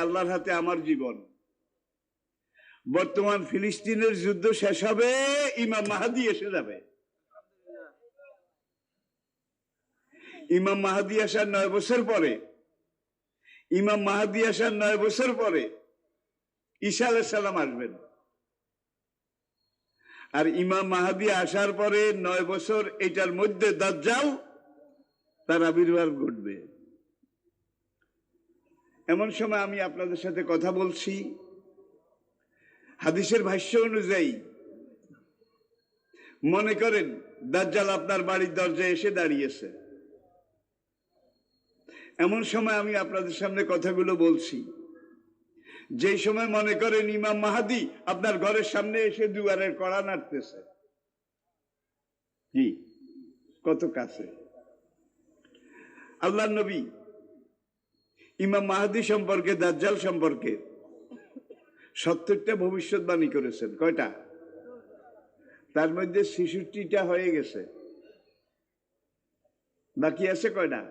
আল্লাহর হাতে আমার জীবন। বর্তমান ফিলিস্তিনের যুদ্ধ শেষ হবে, ইমাম মাহাদি এসে যাবে। ইমাম মাহাদি আসার 9 বছর পরে, ইমাম মাহাদি আসার 9 বছর পরে ঈসা আলাইহিস সালাম আসবেন। আর ইমাম মাহাদি আসার পরে 9 বছর, এটার মধ্যে দাজ্জাল তার আবির্ভাব ঘটবে। এমন সময় আমি আপনাদের সাথে কথা বলছি, হাদিসের ভাষ্য অনুযায়ী মনে করেন দাজ্জাল আপনার বাড়ির দরজায় এসে দাঁড়িয়েছে। এমন সময় আমি আপনাদের সামনে কথাগুলো বলছি, যেই সময় মনে করেন ইমাম মাহাদি আপনার ঘরের সামনে এসে দুয়ারের কড়া নাড়তেছে। কি কত কাছে! আল্লাহর নবী ইমাম মাহাদি সম্পর্কে, দাজ্জাল সম্পর্কে 70টা ভবিষ্যৎবাণী করেছেন। কয়টা? তার মধ্যে 66টা হয়ে গেছে, বাকি আছে কয়টা?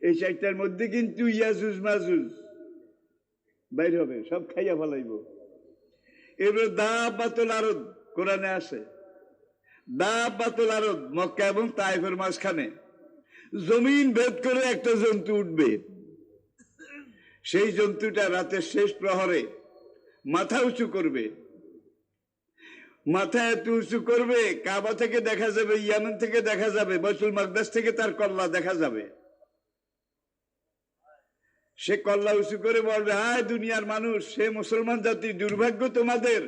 এই 4টার মধ্যে কিন্তু ইয়াজুজ মাজুজ বাইর হবে, সব খাইয়া ফেলাইব। এবার দাব্বাতুল আরদ কোরআনে আছে, দাব্বাতুল আরদ মক্কা এবং তায়েফের মাঝখানে জমিন ভেদ করে একটা জন্তু উঠবে। সেই জন্তুটা রাতের শেষ প্রহরে মাথা উঁচু করবে। মাথা এত উঁচু করবে, কাবা থেকে দেখা যাবে, ইয়ামেন থেকে দেখা যাবে, বাইতুল মাকদাস থেকে তার কল্লা দেখা যাবে। সে কল্লা উঁচু করে বলবে, হায় দুনিয়ার মানুষ, সে মুসলমান জাতি, দুর্ভাগ্য তোমাদের,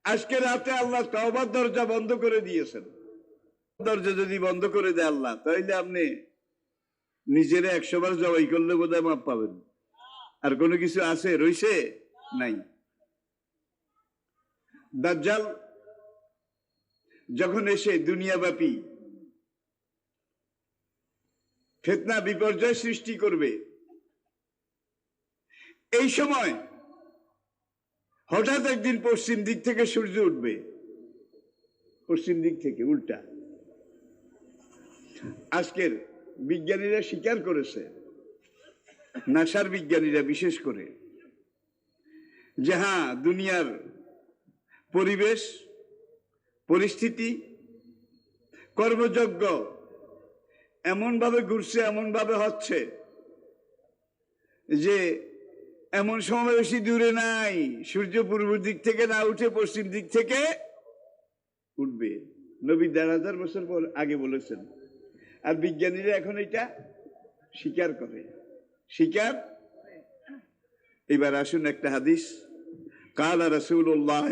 আজকে রাতে আল্লাহ তওবার দরজা বন্ধ করে দিয়েছেন। দরজা যদি বন্ধ করে দেয় আল্লাহ, তাহলে আপনি নিজেরা 100 বার জবাই করলে বোধহয় মাপ পাবেন। আর কোনো কিছু আছে রইছে? নাই। দাজ্জাল যখন এসে দুনিয়াব্যাপী ফিতনা বিপর্যয় সৃষ্টি করবে, এই সময় হঠাৎ একদিন পশ্চিম দিক থেকে সূর্য উঠবে। পশ্চিম দিক থেকে উল্টা। আজকের বিজ্ঞানীরা স্বীকার করেছে, নাসার বিজ্ঞানীরা বিশেষ করে, যে হ্যাঁ, দুনিয়ার পরিবেশ পরিস্থিতি কর্মযজ্ঞ এমন ভাবে ঘুরছে, এমন ভাবে হচ্ছে যে এমন সময় বেশি দূরে নাই, সূর্য পূর্ব দিক থেকে না উঠে পশ্চিম দিক থেকে উঠবে। নবী 1000 বছর পর আগে বলেছেন, আর বিজ্ঞানীরা এখন এটা স্বীকার করে। স্বীকার। এবার আসুন একটা হাদিস। কালা রাসূলুল্লাহ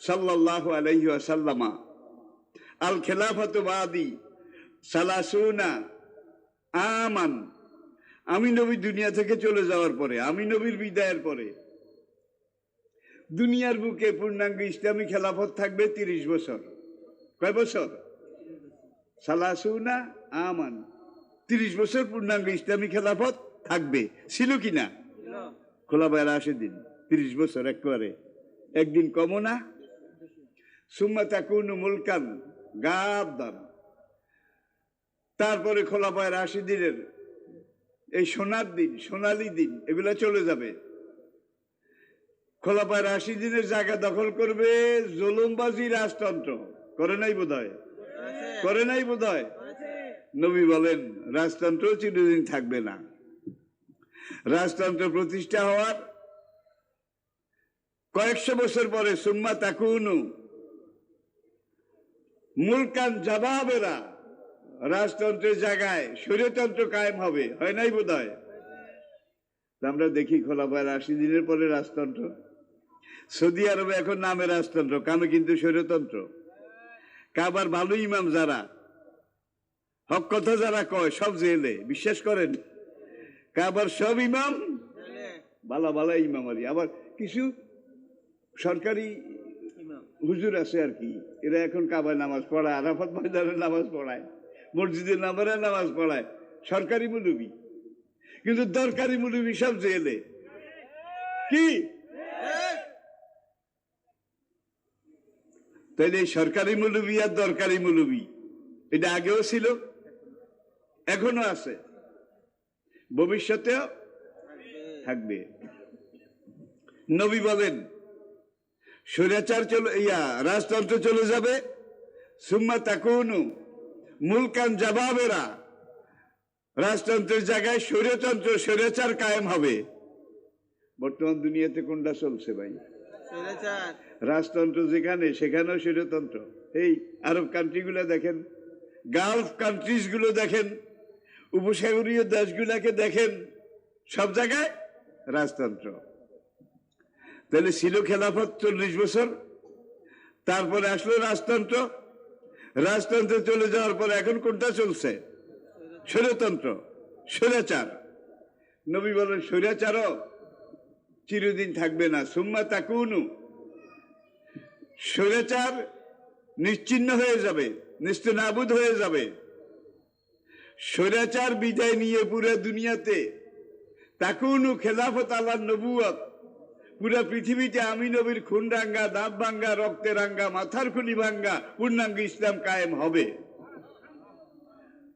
সাল্লাল্লাহু আলাইহি ওয়াসাল্লাম, আল খিলাফাতু বাদি সালাসুনা আমান। আমি নবী দুনিয়া থেকে চলে যাওয়ার পরে, আমি নবীর বিদায়ের পরে দুনিয়ার বুকে পূর্ণাঙ্গ ইসলামী খেলাফত থাকবে 30 বছর। কয় বছর? সালাসুনা আমান, 30 বছর পূর্ণাঙ্গ ইসলামী খেলাফত থাকবে। ছিল কিনা? খোলাফায়ে রাশিদিন 30 বছর, একবারে একদিন কমও না। সুম্মা তাকুনু মুলকান গাদ্দান, তারপরে খোলাফায়ে রাশিদিনের এই সোনার দিন, সোনালী দিন, এগুলা চলে যাবে। খোলাফায়ে রাশিদিনের জায়গা দখল করবে জুলুমবাজি রাজতন্ত্র। করে নাই বোধহয়? করে নাই বোধহয়? নবী বলেন রাজতন্ত্র চিরদিন থাকবে না। রাজতন্ত্র প্রতিষ্ঠা হওয়ার কয়েকশো বছর পরে সুম্মা তাকুনু মুলকান জাবাবেরা, রাজতন্ত্রের জায়গায় স্বৈরতন্ত্র কায়েম হবে। হয় নাই বোধহয়? আমরা দেখি খোলাফায়ে রাশিদিনের পরে রাজতন্ত্র। সৌদি আরবে এখন নামে রাজতন্ত্র, কামে কিন্তু স্বৈরতন্ত্র। কাবার ভালো ইমাম যারা, হক কথা যারা কয়, সব জেলে। বিশ্বাস করেন? কাবার সব ইমাম ভালো ভালো ইমাম আলী। আবার কিছু সরকারি হুজুর আছে আর কি, এরা এখন কাবায় নামাজ পড়ায়, আরাফাত ময়দানে নামাজ পড়ায়, মসজিদের নামারে নামাজ পড়ায়, সরকারি মুলবি। কিন্তু দরকারি মুলবি সব জেলে। কি তাইলে সরকারি মুলবি আর দরকারি মুলবি, এটা আগেও ছিল, এখনো আছে, ভবিষ্যতেও থাকবে। নবী বলেন স্বৈরাচার রাজতন্ত্র চলে যাবে, সুম্মা তাকুনু মুলকান জাবাবেরা, রাজতন্ত্রের জায়গায় স্বৈরতন্ত্র স্বৈরাচার কায়েম হবে। বর্তমান দুনিয়াতে কোনটা চলছে ভাই? রাজতন্ত্র যেখানে সেখানেও স্বৈরতন্ত্র। এই আরব কান্ট্রি গুলো দেখেন, গালফ কান্ট্রিজ গুলো দেখেন, উপসাগরীয় দেশগুলাকে দেখেন, সব জায়গায় রাজতন্ত্র। তাহলে ছিল খেলাফত 40 বছর, তারপরে আসলো রাজতন্ত্র। রাজতন্ত্রে চলে যাওয়ার পর এখন কোনটা চলছে? স্বৈরতন্ত্র, স্বৈরাচার। নবী বলেন স্বৈরাচারও চিরদিন থাকবে না, সুম্মা তাকুনু, স্বৈরাচার নিশ্চিহ্ন হয়ে যাবে, নিস্তেনাবুদ হয়ে যাবে। স্বৈরাচার বিদায় নিয়ে পুরো দুনিয়াতে তাকুনু খেলাফত আলা নবুয়ত, পুরা পৃথিবীতে আমি নবীর খুন রাঙ্গা, দাঁত ভাঙ্গা, রক্তে রাঙ্গা, মাথার খুলি ভাঙ্গা পূর্ণাঙ্গ ইসলাম কায়েম হবে।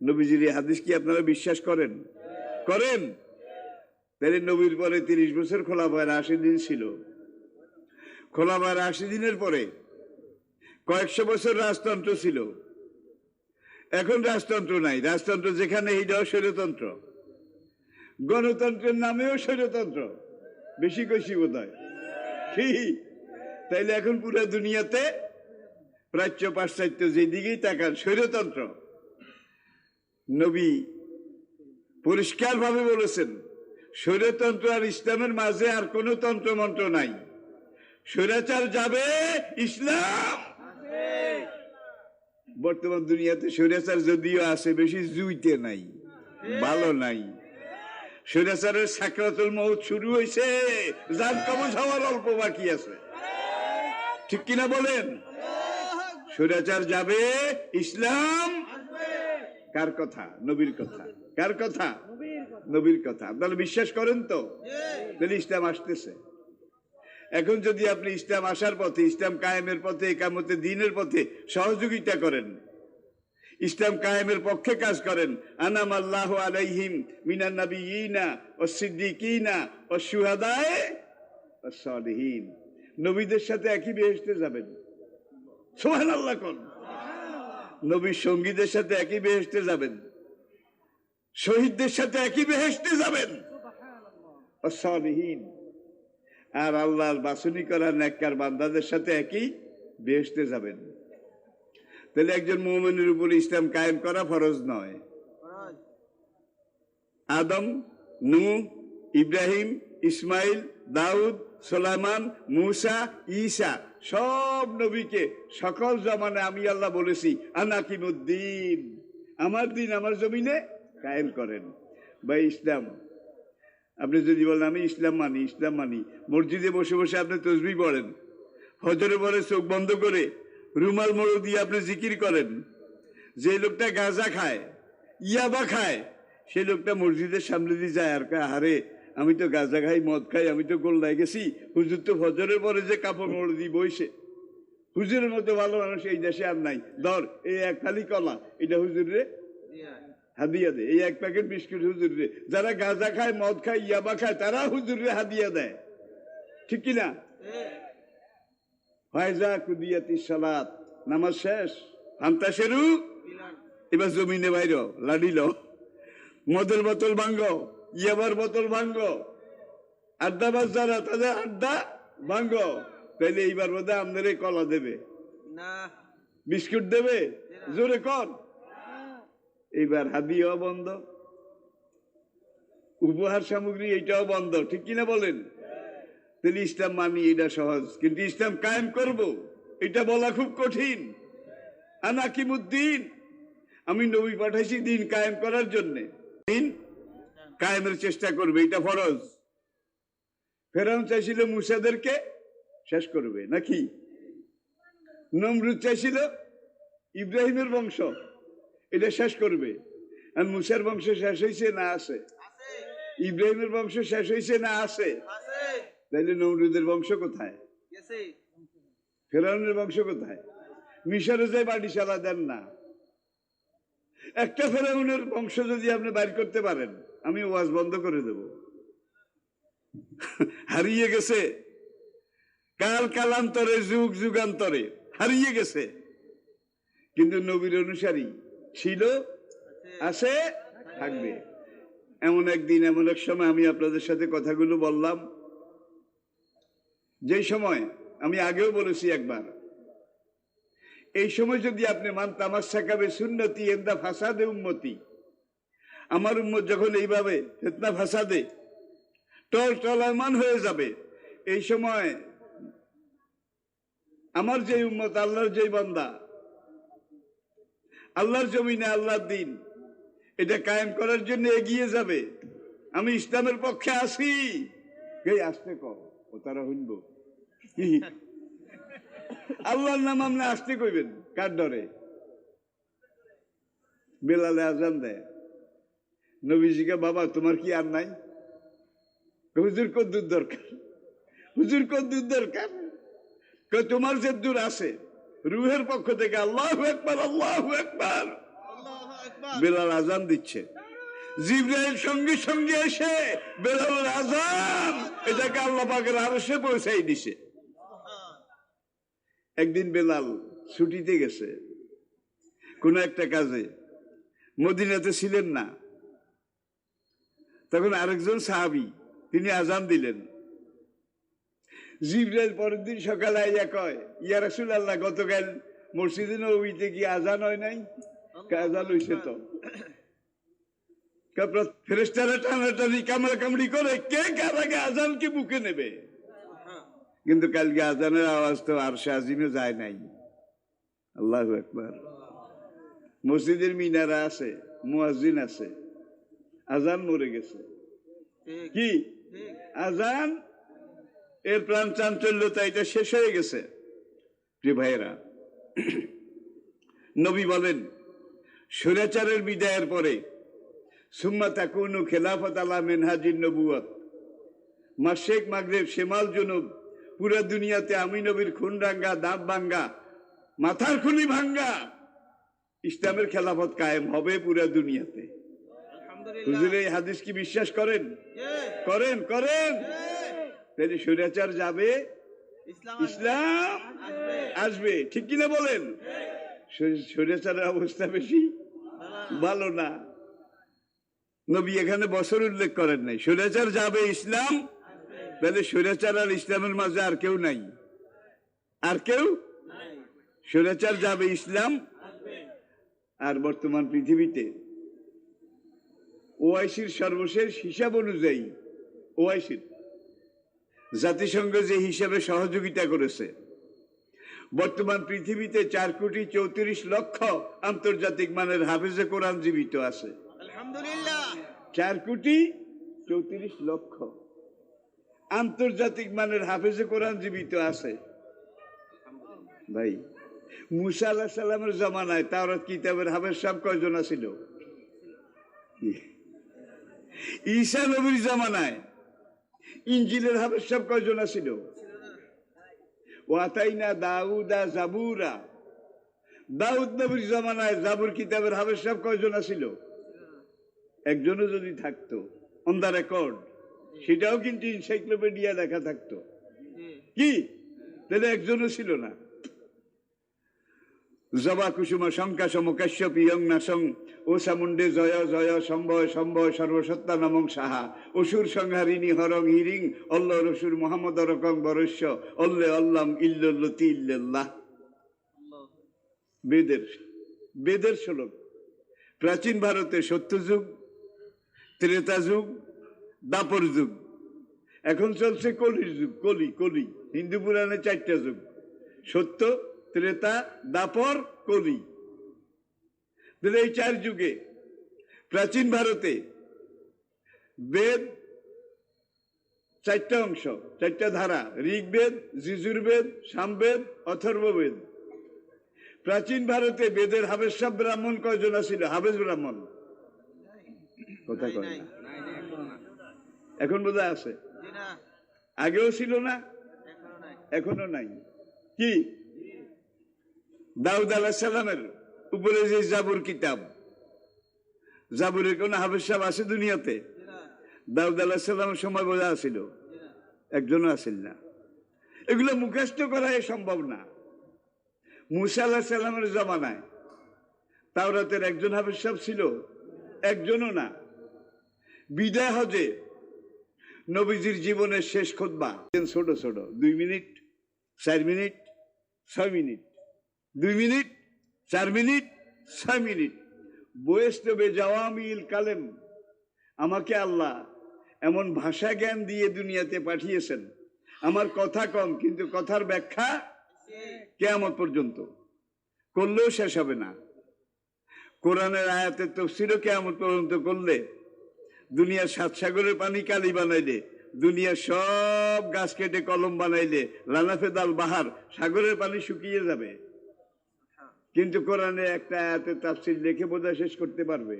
নবীজির এই হাদিস কি আপনারা বিশ্বাস করেন? করেন? তাহলে নবীর পরে 30 বছর খোলাফায়ে রাশিদিন ছিল। খোলাফায়ে রাশিদিনের পরে কয়েকশো বছর রাজতন্ত্র ছিল। এখন রাজতন্ত্র নাই। রাজতন্ত্র যেখানে এইটাও স্বৈরতন্ত্র। গণতন্ত্রের নামেও স্বৈরতন্ত্র। বেশি কইছি বোধ হয়। তাইলে এখন পুরো দুনিয়াতে প্রাচ্য পাশ্চাত্য যেদিকেই তাকান স্বৈরতন্ত্র। নবী পরিষ্কার ভাবে বলেছেন স্বৈরতন্ত্র আর ইসলামের মাঝে আর কোন তন্ত্র মন্ত্র নাই। স্বৈরাচার যাবে, ইসলাম। বর্তমান দুনিয়াতে স্বৈরাচার যদিও আছে, বেশি জুইতে নাই, ভালো নাই। স্বৈরাচারের সাকরাতুল মউত শুরু হয়েছে, জান কবজ হওয়ার অল্প বাকি আছে। ঠিক কিনা বলেন? স্বৈরাচার যাবে, ইসলাম। কার কথা? নবীর কথা। কার কথা? নবীর কথা। আপনারা বিশ্বাস করেন তো? তাহলে ইসলাম আসতেছে। এখন যদি আপনি ইসলাম আসার পথে, ইসলাম কায়েমের পথে, ইকামতে দ্বীনের পথে সহযোগিতা করেন, ইসলাম কায়েমের পক্ষে কাজ করেন, আনাম আল্লাহ আলাইহিম মিনান নাবিয়িনা ওয়াস সিদ্দিকিনা ওয়াস শুহাদায়ে ওয়াস সালিহিন, নবীদের সাথে একই বেহেশতে যাবেন। সুবহানাল্লাহ কোন? নবীর সঙ্গীদের সাথে একই বেহেশতে যাবেন, শহীদদের সাথে একই বেহেশতে যাবেন। ওয়াস সালিহিন, আর আল্লাহর বাছনি করা নেককার বান্দাদের সাথে একই বেহেশতে যাবেন। তাহলে একজন মুমিনের উপর ইসলাম কায়েম করা ফরজ নয়। আদম, নূহ, ইব্রাহিম, ইসমাইল, দাউদ, সুলাইমান, মূসা, ঈসা সব নবীকে সকল জমানে আমি আল্লাহ বলেছি আনাকিমুদ্দিন, আমার দিন আমার জমিনে কায়েম করেন। বা ইসলাম, আপনি যদি বলেন আমি ইসলাম মানি, ইসলাম মানি, মসজিদে বসে বসে আপনি তসবিহ পড়েন, ফজরের পরে চোখ বন্ধ করে রুমাল মোড় দিয়ে আপনি জিকির করেন, যে লোকটা গাঁজা খায়, ইয়াবা খায়, সেই লোকটা মসজিদের সামনে দিয়ে যায় আর কয়, আরে আমি তো গাঁজা খাই, মদ খাই, আমি তো গোল্লায় গেছি, হুজুর তো ফজরের পরে যে কাপড় মোড় দিয়ে বইছে, হুজুরের মতো ভালো মানুষ এই দেশে আর নাই, ধর এই এক খালি কলা, এটা হুজুর রে হাদিয়া দে, এই এক প্যাকেট বিস্কুট হুজুর রে। যারা গাঁজা খায়, মদ খায়, ইয়াবা খায়, তারা হুজুর রে হাদিয়া দেয়। ঠিক কিনা? ফায়জা কুদিয়াতি সালাত, নামাজ শেষ, হান্তা শেরু, এবার জমিনে বাইর লাডিল, মদের বোতল ভাঙ্গ, ইয়াবার বোতল ভাঙ্গ, আড্ডাবাজ যারা তাদের আড্ডা ভাঙ্গ। তাইলে এইবার বোধ হয় আপনার কলা দেবে না, বিস্কুট দেবে, জোরে কর। এইবার হাদিয়াও বন্ধ, উপহার সামগ্রী এটাও বন্ধ। ঠিক কিনা বলেন? তাহলে ইসলাম মানি, এটা সহজ, কিন্তু ইসলাম কায়েম করব এটা বলা খুব কঠিন। আনাকিমুদ্দিন, আমি নবী পাঠাইছি দিন কায়েম করার জন্য, দিন কায়েমের চেষ্টা করবে, এটা ফরজ। ফেরাউন চাইছিল মুসাদেরকে শেষ করবে নাকি? নমরুদ চাইছিল ইব্রাহিমের বংশ এটা শেষ করবে। আর মুসার বংশ শেষ হয়েছে না আছে? ইব্রাহিমের বংশ শেষ হয়েছে না আছে? তাইলে নমরুদের বংশ কোথায়? ফেরাউনের বংশ কোথায়? মিশরে যাই বাড়িশালা দেন না। একটা ফেরাউনের বংশ যদি আপনি বাইর করতে পারেন, আমি ওয়াজ বন্ধ করে দেব। হারিয়ে গেছে, কাল কালান্তরে, যুগ যুগান্তরে হারিয়ে গেছে, কিন্তু নবীর অনুসারী ছিল, আছে, থাকবে। এমন একদিন, এমন এক সময় আমি আপনাদের সাথে কথাগুলো বললাম, যে সময় আমি আগেও বলেছি একবার, এই সময় যদি আপনি মান তামাশাকাবে সুন্নতি এন্দা ফাসাদে উম্মতি, আমার উম্মত যখন এইভাবে ফিতনা ফাসাদে টলমান হয়ে যাবে, এই সময় আমার যে উম্মত, আল্লাহর যে বান্দা, আল্লাহর জমিনে আল্লাহর দিন এটা কায়েম করার জন্য এগিয়ে যাবে। আমি ইসলামের পক্ষে আসি, এই আসতে কর ও তারা হইব আল্লাহর নাম আপনি আসতে কইবেন কার ডরে? বেলালে আজান দেয়, নবীজিকে বাবা তোমার কি আর নাই? হুজুর কদ্দুর দরকার, হুজুর কদ্দুর দরকার? তোমার যে দূর আছে রুহের পক্ষ থেকে আল্লাহু আকবার, আল্লাহু আকবার। বেলাল আজান দিচ্ছে, জিবরাইল সঙ্গে সঙ্গে এসে বেলালের আজান এটাকে আল্লাহ পাকের আরশে পৌঁছাই দিছে। একদিন বেলাল ছুটিতে গেছে কোন একটা কাজে, মদিনাতে ছিলেন না, তখন আরেকজন সাহাবী তিনি আজান দিলেন। জিবরাইল পরের দিন সকালে আইয়া কয়, ইয়া রাসূলুল্লাহ, গতকাল মসজিদে নববীতে কি আজান হয় নাই? আজান হইছে তো। ফেরেশতারা টানাটানি কামড়াকামড়ি করে, কে কার আগে আজান কি বুকে নেবে? কিন্তু কালকে আজানের আওয়াজ তো আরশে আজিমে যায় নাই। আল্লাহু আকবার। মসজিদের মিনারা আছে, মুয়াজ্জিন আছে, আজান মরে গেছে। কি আজান এর প্রাণ চাঞ্চল্যতা এটা শেষ হয়ে গেছে। প্রিয় ভাইয়েরা, নবী বলেন স্বৈরাচারের বিদায়ের পরে সুম্মা তাকুনু খেলাফত আলা মিনহাজিন নবুয়ত, মাশরিক মাগরিব শিমাল জুনুব, পুরো দুনিয়াতে আমি নবীর খুন রাঙ্গা, দাঁত ভাঙ্গা, মাথার খুলি ভাঙ্গা ইসলামের খেলাফত কায়েম হবে পুরো দুনিয়াতে। হুজুর এই হাদিস কি বিশ্বাস করেন? করেন করেন। তাহলে স্বৈরাচার যাবে, ইসলাম আসবে, ঠিক কিনা বলেন? স্বৈরাচারের অবস্থা বেশি ভালো না। নবী এখানে বছর উল্লেখ করেন নাই, স্বৈরাচার যাবে, ইসলাম, তাহলে স্বৈরাচার আর ইসলামের মাঝে আর কেউ নাই, আর কেউ। স্বৈরাচার যাবে, ইসলাম। আর বর্তমান পৃথিবীতে ওআইসির সর্বশেষ হিসাব অনুযায়ী, ওআইসির জাতিসংঘ যে হিসাবে সহযোগিতা করেছে, বর্তমান পৃথিবীতে 4,34,00,000 আন্তর্জাতিক মানের হাফেজে কোরআন জীবিত আছে। আলহামদুলিল্লাহ। 4,34,00,000 আন্তর্জাতিক মানের হাফেজে কোরআন জীবিত আছে। ভাই, মুসা আলাইহিস সালামের জামানায় তাওরাত কিতাবের হাফেজ সাহেব কয়জন ছিল? ঈসা নবীর জামানায় ইনজিলের হাফেজ সাহেব কয়জন ছিল? ওয়াতাইনা দাউদা জাবুরা, দাউদ নবীর জামানায় জাবুর কিতাবের হাফেজ সাহেব কয়জন ছিল? একজনও যদি থাকতো অন দা রেকর্ড, সেটাও কিন্তু এনসাইক্লোপিডিয়া লেখা থাকতো। কি তাহলে একজনও ছিল না। জবা কুসুম শঙ্কা সম কাশ্যপি নাসং ও সামুন্ডে জয় জয় সম্ভয় সম্ভয় সর্বসত্তা নমং সাহা অসুর সংহারিণী হরং হিরিং অল্ল রসুর মোহাম্মদ রকং বরস্য অল্লে অল্লাম ইল্লতি ইল্লাল্লাহ। বেদের শ্লোক। প্রাচীন ভারতে সত্যযুগ, ত্রেতা যুগ, দাপর যুগ, এখন চলছে কলির যুগ। কলি কলি হিন্দু পুরাণে 4টা যুগ, সত্য, ত্রেতা, দাপর, কলি। এই 4 যুগে প্রাচীন ভারতে বেদ 4টা অংশ, 4টা ধারা, ঋগ্বেদ, যজুর্বেদ, সামবেদ, অথর্ববেদ। প্রাচীন ভারতে বেদের হাফেজ সাহেব ব্রাহ্মণ কয়জন ছিল? হাফেজ ব্রাহ্মণ কথা কয় না, এখন বোধহয় আছে, আগেও ছিল না, এখনো নাই। কি দাউদ আলাইহিস সালামের উপরে যে জাবুর কিতাব, জাবুরের কোন হাফেজ সাহেব আছে দুনিয়াতে? দাউদ আলাইহিস সালামের সময় বোঝা ছিল, একজনও আসেন না। এগুলো মুখস্থ করা সম্ভব না। মুসা আলাইহিস সালামের জমানায় তাওরাতের একজন হাফেজ সাহেব ছিল, একজনও না। বিদায় হজে নবীজির জীবনের শেষ খুতবা ছোট ছোট 2 minute 4 minute 6 minute, 2 minute 4 minute 6 minute. বয়েস্তবে জাওয়ামিল কালেম, আমাকে আল্লাহ এমন ভাষা জ্ঞান দিয়ে দুনিয়াতে পাঠিয়েছেন, আমার কথা কম কিন্তু কথার ব্যাখ্যা কিয়ামত পর্যন্ত করলেও শেষ হবে না। কোরআনের আয়াতের তাফসীরও কিয়ামত পর্যন্ত করলে, দুনিয়ার 7 সাগরের পানি কালি বানাইলে, দুনিয়ার সব গাছ কেটে কলম বানাইলে, লানাফেদাল বাহার, সাগরের পানি শুকিয়ে যাবে, কিন্তু কোরআনে একটা আয়াতের তাফসীর লিখে বোঝা শেষ করতে পারবে?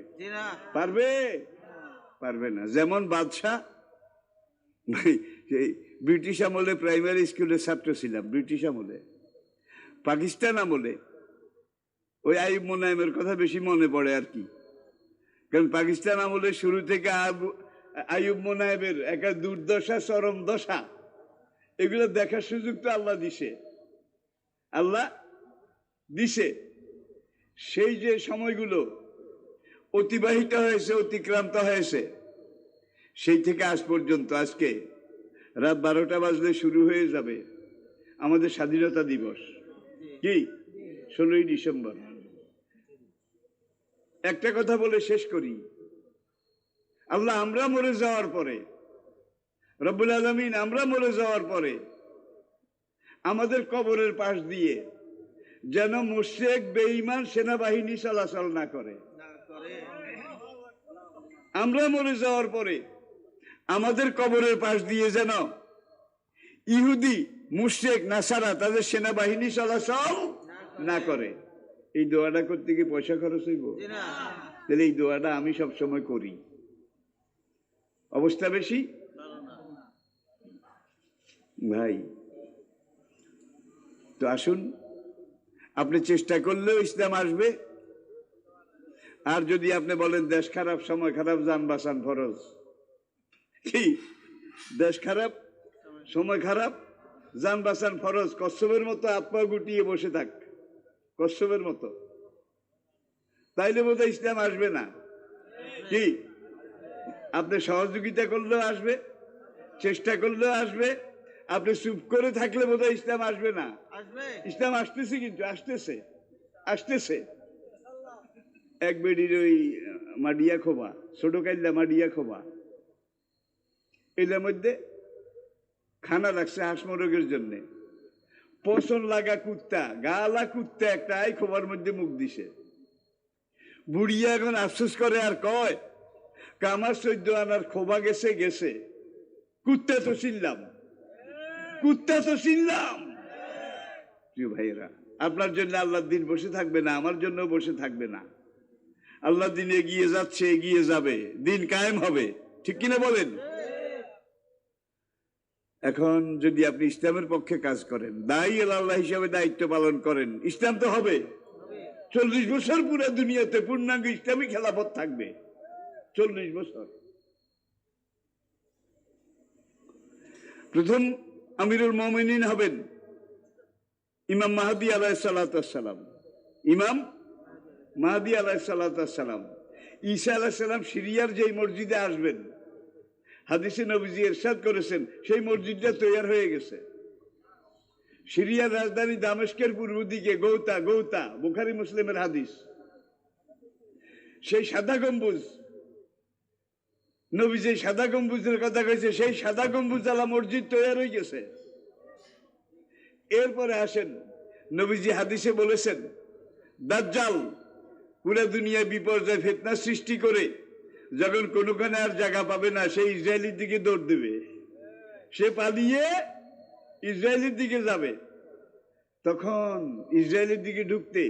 পারবে? পারবে না। যেমন বাদশাহ, ব্রিটিশ আমলে প্রাইমারি স্কুলের ছাত্র ছিলাম, ব্রিটিশ আমলে। পাকিস্তান আমলে ওই আইয়ুব মোনায়েমের কথা বেশি মনে পড়ে আর কি, কারণ পাকিস্তান আমলে শুরু থেকে আইয়ুব মোনায়েমের একটা দুর্দশা, চরম দশা, এগুলো দেখার সুযোগ তো আল্লাহ দিছে, আল্লাহ দিছে। সেই যে সময়গুলো অতিবাহিত হয়েছে, অতিক্রান্ত হয়েছে, সেই থেকে আজ পর্যন্ত, আজকে রাত 12টা বাজলে শুরু হয়ে যাবে আমাদের স্বাধীনতা দিবস। কি 16ই ডিসেম্বর। একটা কথা বলে শেষ করি, আল্লাহ আমরা মরে যাওয়ার পরে, রব্বুল আলামিন আমরা মরে যাওয়ার পরে আমাদের কবরের পাশ দিয়ে যেন মুশরিক বেঈমান সেনাবাহিনী চলাচল না করে। আমরা মরে যাওয়ার পরে আমাদের কবরের পাশ দিয়ে যেন ইহুদি, মুশরিক, নাসারা তাদের সেনাবাহিনী চলাচল না করে। এই দোয়াটা করতে কি পয়সা খরচ হইব? তাহলে এই দোয়াটা আমি সব সময় করি। অবস্থা বেশি ভাই, তো আসুন, আপনি চেষ্টা করলেও ইসলাম আসবে। আর যদি আপনি বলেন দেশ খারাপ, সময় খারাপ, যান বাঁচান ফরজ, কি দেশ খারাপ, সময় খারাপ, যান বাঁচান ফরজ, কচ্ছপের মতো আত্মা গুটিয়ে বসে থাক, কচ্ছপের মতো, তাইলে বোধহয় ইসলাম আসবে না। কি আপনি সহযোগিতা করলেও আসবে, চেষ্টা করলেও আসবে, আপনি চুপ করে থাকলে বোধহয় ইসলাম আসবে না। ইসলাম আসতেছে, কিন্তু আসতেছে, আসতেছে। এক বেডির ওই মাডিয়া খোবা, ছোট কাইল্লা মাডিয়া খোবা, এটার মধ্যে খানা রাখছে হাঁস মোরগের জন্য। পছন লাগা কুত্তা, গালা কুত্তা একটা আই খোবার মধ্যে মুখ দিছে। বুড়িয়া এখন আফসোস করে আর কয়, আমার 14 আনার খোবা গেছে গেছে, কুত্তা তো চিনলাম, কুত্তা তো চিনলাম। প্রিয় ভাইয়েরা, আপনার জন্য আল্লাহর দিন বসে থাকবে না, আমার জন্য বসে থাকবে না। আল্লাহর দিন এগিয়ে যাচ্ছে, এগিয়ে যাবে, দিন কায়েম হবে, ঠিক কিনা বলেন? এখন যদি আপনি ইসলামের পক্ষে কাজ করেন, দায়ী আল্লাহ হিসাবে দায়িত্ব পালন করেন, ইসলাম তো হবে। 40 বছর পুরো দুনিয়াতে পূর্ণাঙ্গ ইসলামী খেলাফত থাকবে, 40 বছর। প্রথম আমিরুল মুমিনিন হবেন ইমাম মাহদী আলাইহিস সালাতু ওয়াস সালাম। ইমাম মাহদী আলাইহিস সালাতু ওয়াস সালাম। ঈসা আলাইহিস সালাম সিরিয়ার যেই মসজিদে আসবেন, হাদিসে নবীজি ইরশাদ করেছেন, সেই মসজিদটা তৈরি হয়ে গেছে। সিরিয়ার রাজধানী দামেস্কের পূর্ব দিকে গৌতা, গৌতা, বুখারী মুসলিমের হাদিস। সেই সাদা গম্বুজ, নবীজি সাদা গম্বুজের কথা কইছে, সেই সাদা গম্বুজ আলা মসজিদ তৈরি হয়ে গেছে। এরপরে আসেন, নবীজি হাদিসে বলেছেন, দাজ্জাল পুরো দুনিয়ায় বিপর্যয় ফিতনা সৃষ্টি করে যখন কোনোখানে আর জায়গা পাবে না, সেই ইসরায়েলের দিকে দৌড় দেবে, সে পালিয়ে ইসরায়েলের দিকে যাবে। তখন ইসরায়েলের দিকে ঢুকতে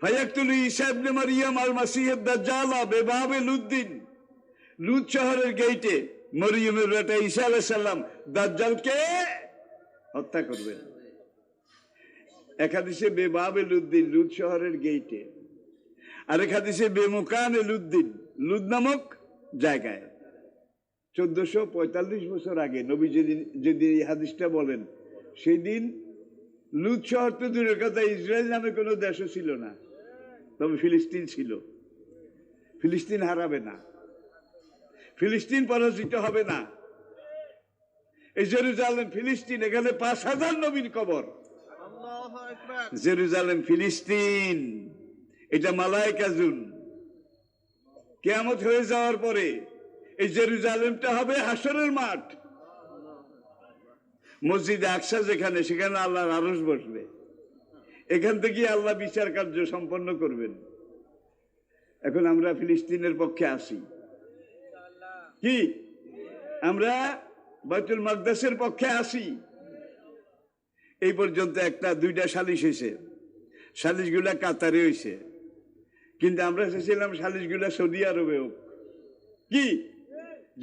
ফায়াকতুল ঈসা ইবনে মারইয়াম আল মাসিহ দাজ্জাল বিবাবে লুদ্দিন, লুদ শহরের গেটে মরিয়মের বেটা ঈসা আলাইহিস সালাম দাজ্জালকে হত্যা করবেন। এক হাদিসে বেবাবে লুদ্দিন, লুদ শহরের গেটে, আর এক হাদিসে বেমুকানে লুদ্দিন, লুদ নামক জায়গায়। 1445 বছর আগে নবী যেদিন যেদিন এই হাদিসটা বলেন, সেই দিন লুত শহর তো দূরের কথা, ইসরায়েল নামে কোনো দেশও ছিল না, তবে ফিলিস্তিন ছিল। ফিলিস্তিন হারাবে না, ফিলিস্তিন পরাজিত হবে না। এই জেরুজালেম ফিলিস্তিন, এখানে 5000 নবীর কবর। জেরুজালেম ফিলিস্তিন, এটা মালায়েকা জুন। কিয়ামত হয়ে যাওয়ার পরে এই জেরুজালেমটা হবে হাসরের মাঠ। মসজিদে আকসা যেখানে, সেখানে আল্লাহর আরশ বসবে। এখান থেকে আল্লাহ বিচার কার্য সম্পন্ন করবেন। এখন আমরা ফিলিস্তিনের পক্ষে আসি কি? আমরা বাইতুল মাকদাসের পক্ষে আসি। এই পর্যন্ত একটা দুইটা সালিশ হয়েছে, সালিশগুলা কাতারে হয়েছে, কিন্তু আমরা চেয়েছিলাম সালিশগুলা সৌদি আরবে হোক। কি?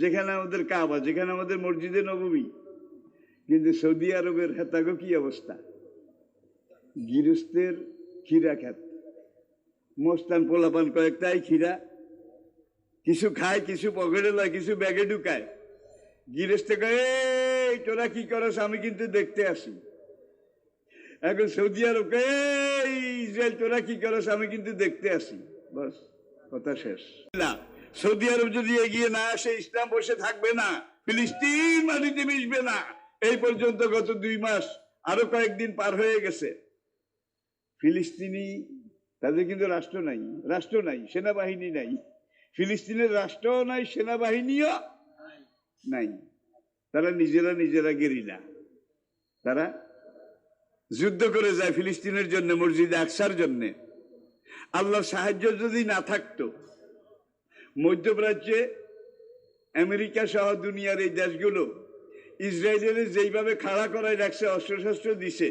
যেখানে আমাদের কাবা, যেখানে আমাদের মসজিদে নববী। কিন্তু সৌদি আরবের হেতাগো কি অবস্থা? গৃহস্থের খিরা খেত, মস্তান পোলাপান কয়েকটাই খিরা, কিছু খায়, কিছু পকেটে লয়, কিছু ব্যাগে ঢুকায়। গৃহস্থে কয়, এই তোরা কি করস, আমি কিন্তু দেখতে আসি। এখন সৌদি আরব কয়, এই ইসরায়েল তোরা কি করস, আমি কিন্তু দেখতে আসি। বাস, কথা শেষ। না, সৌদি আরব যদি এগিয়ে না আসে, ইসলাম বসে থাকবে না, ফিলিস্তিন মাটিতে মিশবে না। এই পর্যন্ত গত 2 মাস, আরো কয়েকদিন পার হয়ে গেছে। ফিলিস্তিনি, তাদের কিন্তু রাষ্ট্র নাই, রাষ্ট্র নাই, সেনাবাহিনী নাই। ফিলিস্তিনের রাষ্ট্র নাই, সেনাবাহিনীও নাই। তারা নিজেরা গেরিলা, তারা যুদ্ধ করে যায় ফিলিস্তিনের জন্য, মসজিদে আকসার জন্য। আল্লাহর সাহায্য যদি না থাকতো, মধ্যপ্রাচ্যে আমেরিকা সহ দুনিয়ার এই দেশগুলো ইসরায়েলের যেইভাবে খাড়া করায় রাখছে, অস্ত্রশস্ত্র দিছে,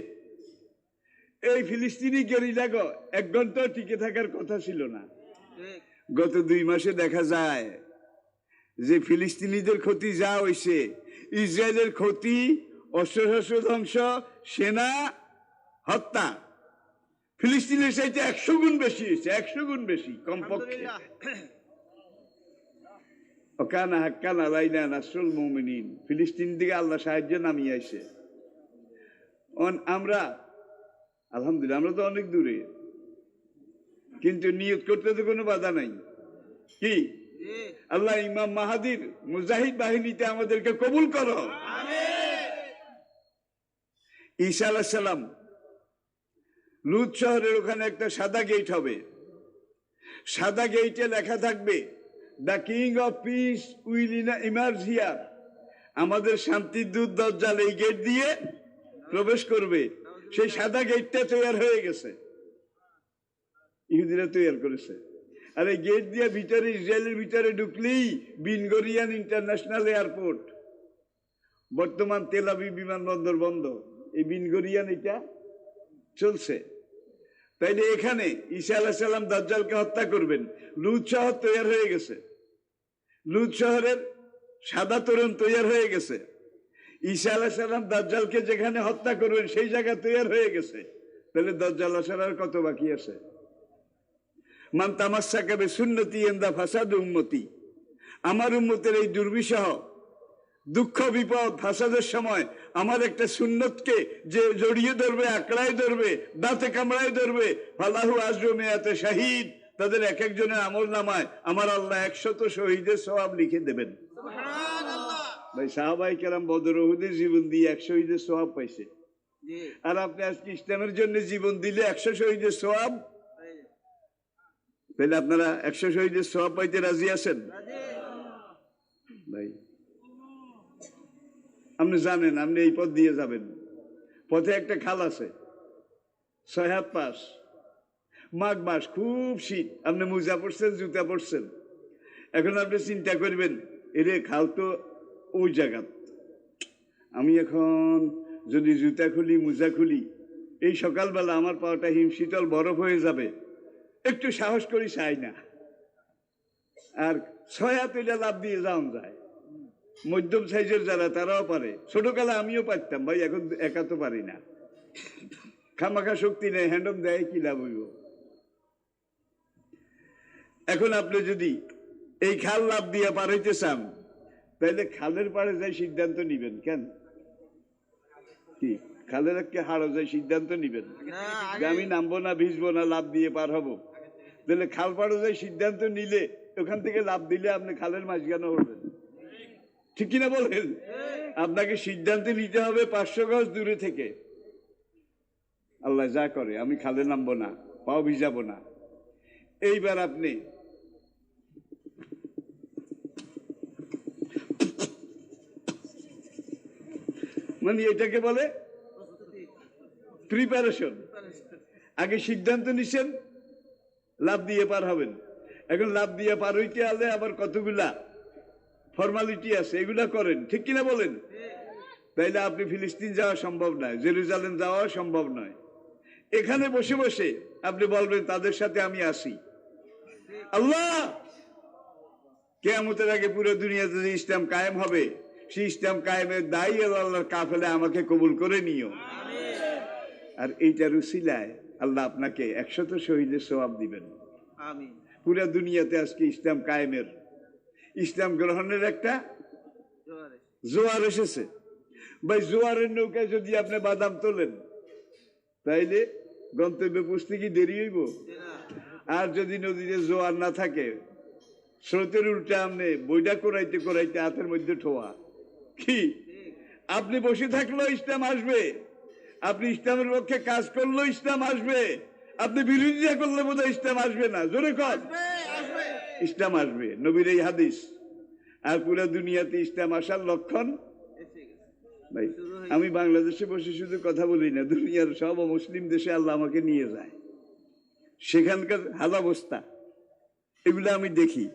এই ফিলিস্তিনি গেরিলাগো 1 ঘন্টা টিকে থাকার কথা ছিল না। গত 2 মাসে দেখা যায় যে ফিলিস্তিনিদের ক্ষতি যা হয়েছে, ইসরায়েলের ক্ষতি, অস্ত্রশস্ত্র ধ্বংস, সেনা হত্যা, ফিলিস্তিনের চাইতে 100 গুণ বেশি হয়েছে, 100 গুণ বেশি কমপক্ষে। ওকানা হাক্কান আলাইনা নাসরুল মুমিনিন, ফিলিস্তিন দিকে আল্লাহ সাহায্য নামিয়ে আসে। আমরা আলহামদুলিল্লাহ, আমরা তো অনেক দূরে, কিন্তু নিয়ত করতে তো কোনো বাধা নাই। কি? আল্লাহ ইমাম মাহাদির মুজাহিদ বাহিনীতে আমাদেরকে কবুল করো। ঈসা আলাইহিস সালাম লুত শহরের ওখানে একটা সাদা গেট হবে, সাদা গেটে লেখা থাকবে, the king of piece will emerge here. আমাদের শান্তির দূত দাজ্জাল এই গেট দিয়ে প্রবেশ করবে। সেই সাদা গেটটা তৈরি হয়ে গেছে, ইহুদিরা তৈরি করেছে। আর এই গেট দিয়ে ভিতরে, ইসরায়েলের ভিতরে ঢুকলেই বিন গরিয়ান ইন্টারন্যাশনাল এয়ারপোর্ট। বর্তমান তেল আবিব বিমানবন্দর বন্ধ, এই বিন গরিয়ান এটা চলছে। তাইলে এখানে ঈসা আলাইহিস সালাম দাজ্জালকে হত্যা করবেন। লুত শহর তৈরি হয়ে গেছে, লুত শহরের সাদা তোরণ তৈরি হয়ে গেছে। ঈসা আলাইহিস সালাম দাজ্জালকে যেখানে হত্যা করবেন, সেই জায়গা তৈরি হয়ে গেছে। তাহলে দাজ্জাল আসার আর কত বাকি আছে? মান তামাসসাকা বিসুন্নতি ইনদা ফাসাদ উম্মতি, আমার উম্মতের এই দুর্বিষহ দুঃখ বিপদ ফাসাদের সময় আমার একটা সুন্নতকে যে জড়িয়ে ধরবে, আঁকড়ায় ধরবে, দাঁতে কামড়ায় ধরবে, ফালাহু আজরু মিয়াতে শাহিদ, তাদের এক একজনের আমল নামায় আমার আল্লাহ 100 শহীদের সওয়াব লিখে দেবেন। সুবহানাল্লাহ। ভাই, সাহাবায়ে কেরাম বদর উহুদের জীবন দিয়ে 100 শহীদের সওয়াব পাইছে, আর আপনি আজকে ইসলামের জন্য জীবন দিলে 100 শহীদের সওয়াব, তাহলে আপনারা 100 শহীদের সওয়াব পাইতে রাজি আছেন? ভাই, আপনি জানেন আপনি এই পথ দিয়ে যাবেন, পথে একটা খাল আছে, 6 হাত পাশ, মাঘ মাস, খুব শীত, আপনি মোজা পড়ছেন, জুতা পড়ছেন। এখন আপনি চিন্তা করবেন, এরে খাল তো ওই জায়গা, আমি এখন যদি জুতা খুলি, মোজা খুলি, এই সকালবেলা আমার পাওয়াটা হিমশীতল বরফ হয়ে যাবে, একটু সাহস করি চাই না। আর 6 হাত এটা লাভ দিয়ে যাওয়া যায়। মধ্যম সাইজের যারা, তারাও পারে। ছোটকালে আমিও পারতাম ভাই, এখন একা তো পারি না, খামাখা শক্তি নেই, হ্যান্ডম দেয় কি লাভ হইব। এখন আপনি যদি এই খাল লাভ দিয়ে পার হইতে চান, তাইলে খালের পাড়ে যাই সিদ্ধান্ত নিবেন কেন? কি খালের একটা হাড় যাই সিদ্ধান্ত নিবেন যে আমি নামবো না, ভিজবো না, লাভ দিয়ে পার হবো? তাহলে খাল পাড়ে যাই সিদ্ধান্ত নিলে ওখান থেকে লাভ দিলে আপনি খালের মাঝখানে হবেন, ঠিক কিনা বলেন? আপনাকে সিদ্ধান্ত নিতে হবে 500 গজ দূরে থেকে, আল্লাহ যা করে আমি খালে নামবো না, পাও ভিজাবো না। এইবার আপনি মানে এটাকে বলে প্রিপারেশন। আগে সিদ্ধান্ত নিছেন লাভ দিয়ে পার হবেন, এখন লাভ দিয়ে পার হইতে হলে আবার কতগুলা ফর্মালিটি আছে, এগুলা করেন, ঠিক কিনা বলেন? তাইলে আপনি ফিলিস্তিন যাওয়া সম্ভব নয়, জেরুজালেম যাওয়া সম্ভব নয়। এখানে বসে বসে আপনি বলবেন তাদের সাথে আমি আসি। আল্লাহ কিয়ামতের আগে পুরো দুনিয়াতে যে ইসলাম কায়েম হবে, সেই ইসলাম কায়েমের দায়ী আল্লাহর কাফেলা আমাকে কবুল করে নিও। আর এইটার উসিলায় আল্লাহ আপনাকে 100 শহীদের সওয়াব দিবেন। পুরা দুনিয়াতে আজকে ইসলাম কায়েমের, ইসলাম গ্রহণের একটা জোয়ার এসেছে। ভাই জোয়ারের নৌকায় যদি আপনি বাদাম তোলেন তাইলে গন্তব্যে পৌঁছতে কি দেরি হইব? আর যদি নদীতে জোয়ার না থাকে, স্রোতের উল্টা আপনি বইটা করাইতে করাইতে হাতের মধ্যে ঠোয়া, কি আপনি বসে থাকলেও ইসলাম আসবে, আপনি ইসলামের পক্ষে কাজ করলেও ইসলাম আসবে, আপনি বিরোধিতা করলে বোধহয় ইসলাম আসবে না। জোরে কর, ইসলাম আসবে, নবীর এই হাদিস। আর পুরো দুনিয়াতে ইসলাম আসার লক্ষণ। ভাই আমি বাংলাদেশে বসে শুধু কথা বলি না, দুনিয়ার সব মুসলিম দেশে আল্লাহ আমাকে নিয়ে যায়, সেখানকার হালাবস্থা এগুলো আমি দেখি।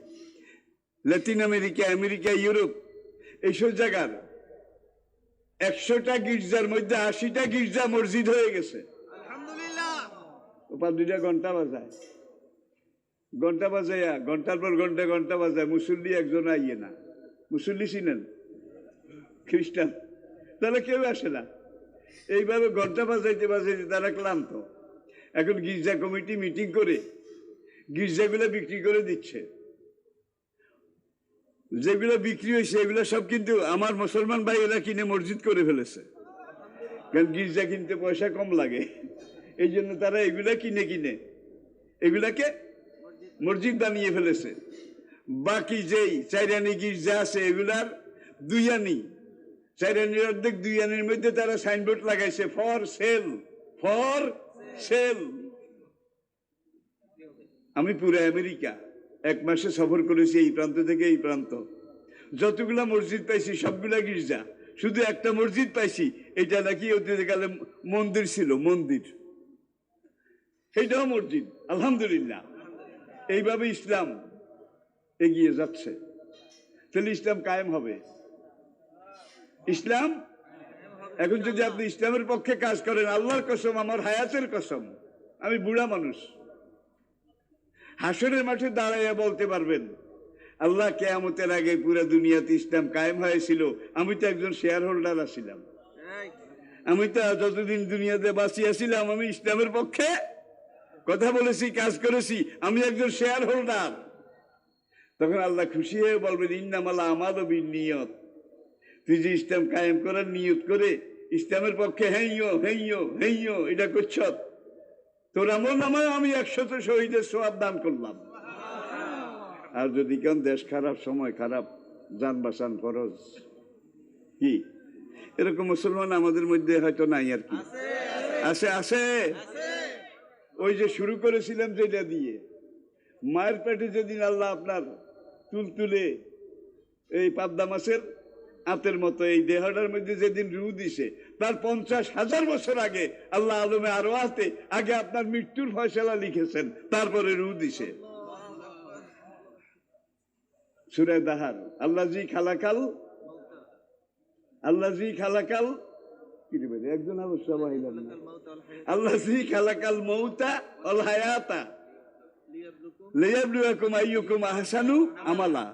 লাতিন আমেরিকা, আমেরিকা, ইউরোপ, এইসব জায়গার 100টা গির্জার মধ্যে 80টা গির্জা মসজিদ হয়ে গেছে। ওপর 2টা ঘন্টা বাজায়, ঘন্টা বাজাইয়া ঘন্টার পর ঘন্টা ঘন্টা বাজায়, মুসল্লি একজন আইয়ে না। মুসল্লি চিনেন? খ্রিস্টান, তাহলে কেউ আসে না। এইভাবে ঘন্টা বাজাইতে বাজাইতে তারা ক্লান্ত। এখন গির্জা কমিটি মিটিং করে গির্জাগুলো বিক্রি করে দিচ্ছে। যেগুলো বিক্রি হয়েছে এগুলো সব কিন্তু আমার মুসলমান ভাই এরা কিনে মসজিদ করে ফেলেছে, কারণ গির্জা কিনতে পয়সা কম লাগে, এই জন্য তারা এগুলা কিনে কিনে এগুলাকে মসজিদ বানিয়ে ফেলেছে। বাকি যেই 4 আনি গির্জা আছে এগুলার 2 আনি, 4 আনির অর্ধেক 2 আনির মধ্যে তারা সাইনবোর্ড লাগাইছে ফর সেল, ফর সেল। আমি পুরো আমেরিকা 1 মাসে সফর করেছি, এই প্রান্ত থেকে এই প্রান্ত। যতগুলা মসজিদ পাইছি সবগুলা গির্জা, শুধু একটা মসজিদ পাইছি, এটা নাকি অতীতকালে মন্দির ছিল, মন্দির, এইটাও মসজিদ। আলহামদুলিল্লাহ, এইভাবে ইসলাম এগিয়ে যাচ্ছে। তাহলে ইসলাম কায়েম হবে। ইসলাম এখন যদি আপনি ইসলামের পক্ষে কাজ করেন, আল্লাহর কসম, আমার হায়াতের কসম, আমি বুড়া মানুষ, হাসরের মাঠে দাঁড়াইয়া বলতে পারবেন আল্লাহ কিয়ামতের আগে পুরো দুনিয়াতে ইসলাম কায়েম হয়েছিল, আমি তো একজন শেয়ার হোল্ডার আছিলাম, আমি তো যতদিন দুনিয়াতে বাঁচিয়েছিলাম আমি ইসলামের পক্ষে কথা বলেছি, কাজ করেছি, আমি একজন শেয়ার হোল্ডার। তখন আল্লাহ খুশি হয়ে বলবেন ইন্নামাল আমালু বিন্নিয়াত, তুই যে ইসলাম কায়েম করার নিয়ত করে ইসলামের পক্ষে হেইয়ো হেইয়ো হেইয়ো এটা করছ, তোর আমল নামায় আমি 100 শহীদের সওয়াব দান করলাম। আর যদি কেন দেশ খারাপ, সময় খারাপ, জান বাঁচান ফরজ, কি এরকম মুসলমান আমাদের মধ্যে হয়তো নাই, আর কি আছে? আছে। ওই যে শুরু করেছিলাম যেটা দিয়ে, মায়ের পেটে যেদিন আল্লাহ আপনার তুলতুলে এই পাবদা মাছের আতের মতো এই দেহটার মধ্যে যেদিন রু দিছে, তার 50,000 বছর আগে আল্লাহ আলমে আরো আতে আগে আপনার মৃত্যুর ফয়সালা লিখেছেন, তারপরে রু দিছে। সূরা দাহার, আল্লাযী খালাকাল, আল্লাযী খালাকাল, কি বলে একজন অবশ্য বাহিলাম না, আল্লাযী খালাকাল মাউতা ওয়াল হায়াতা লিয়াবলুয়াকুম আইয়ুকুম আহসানু আমালা।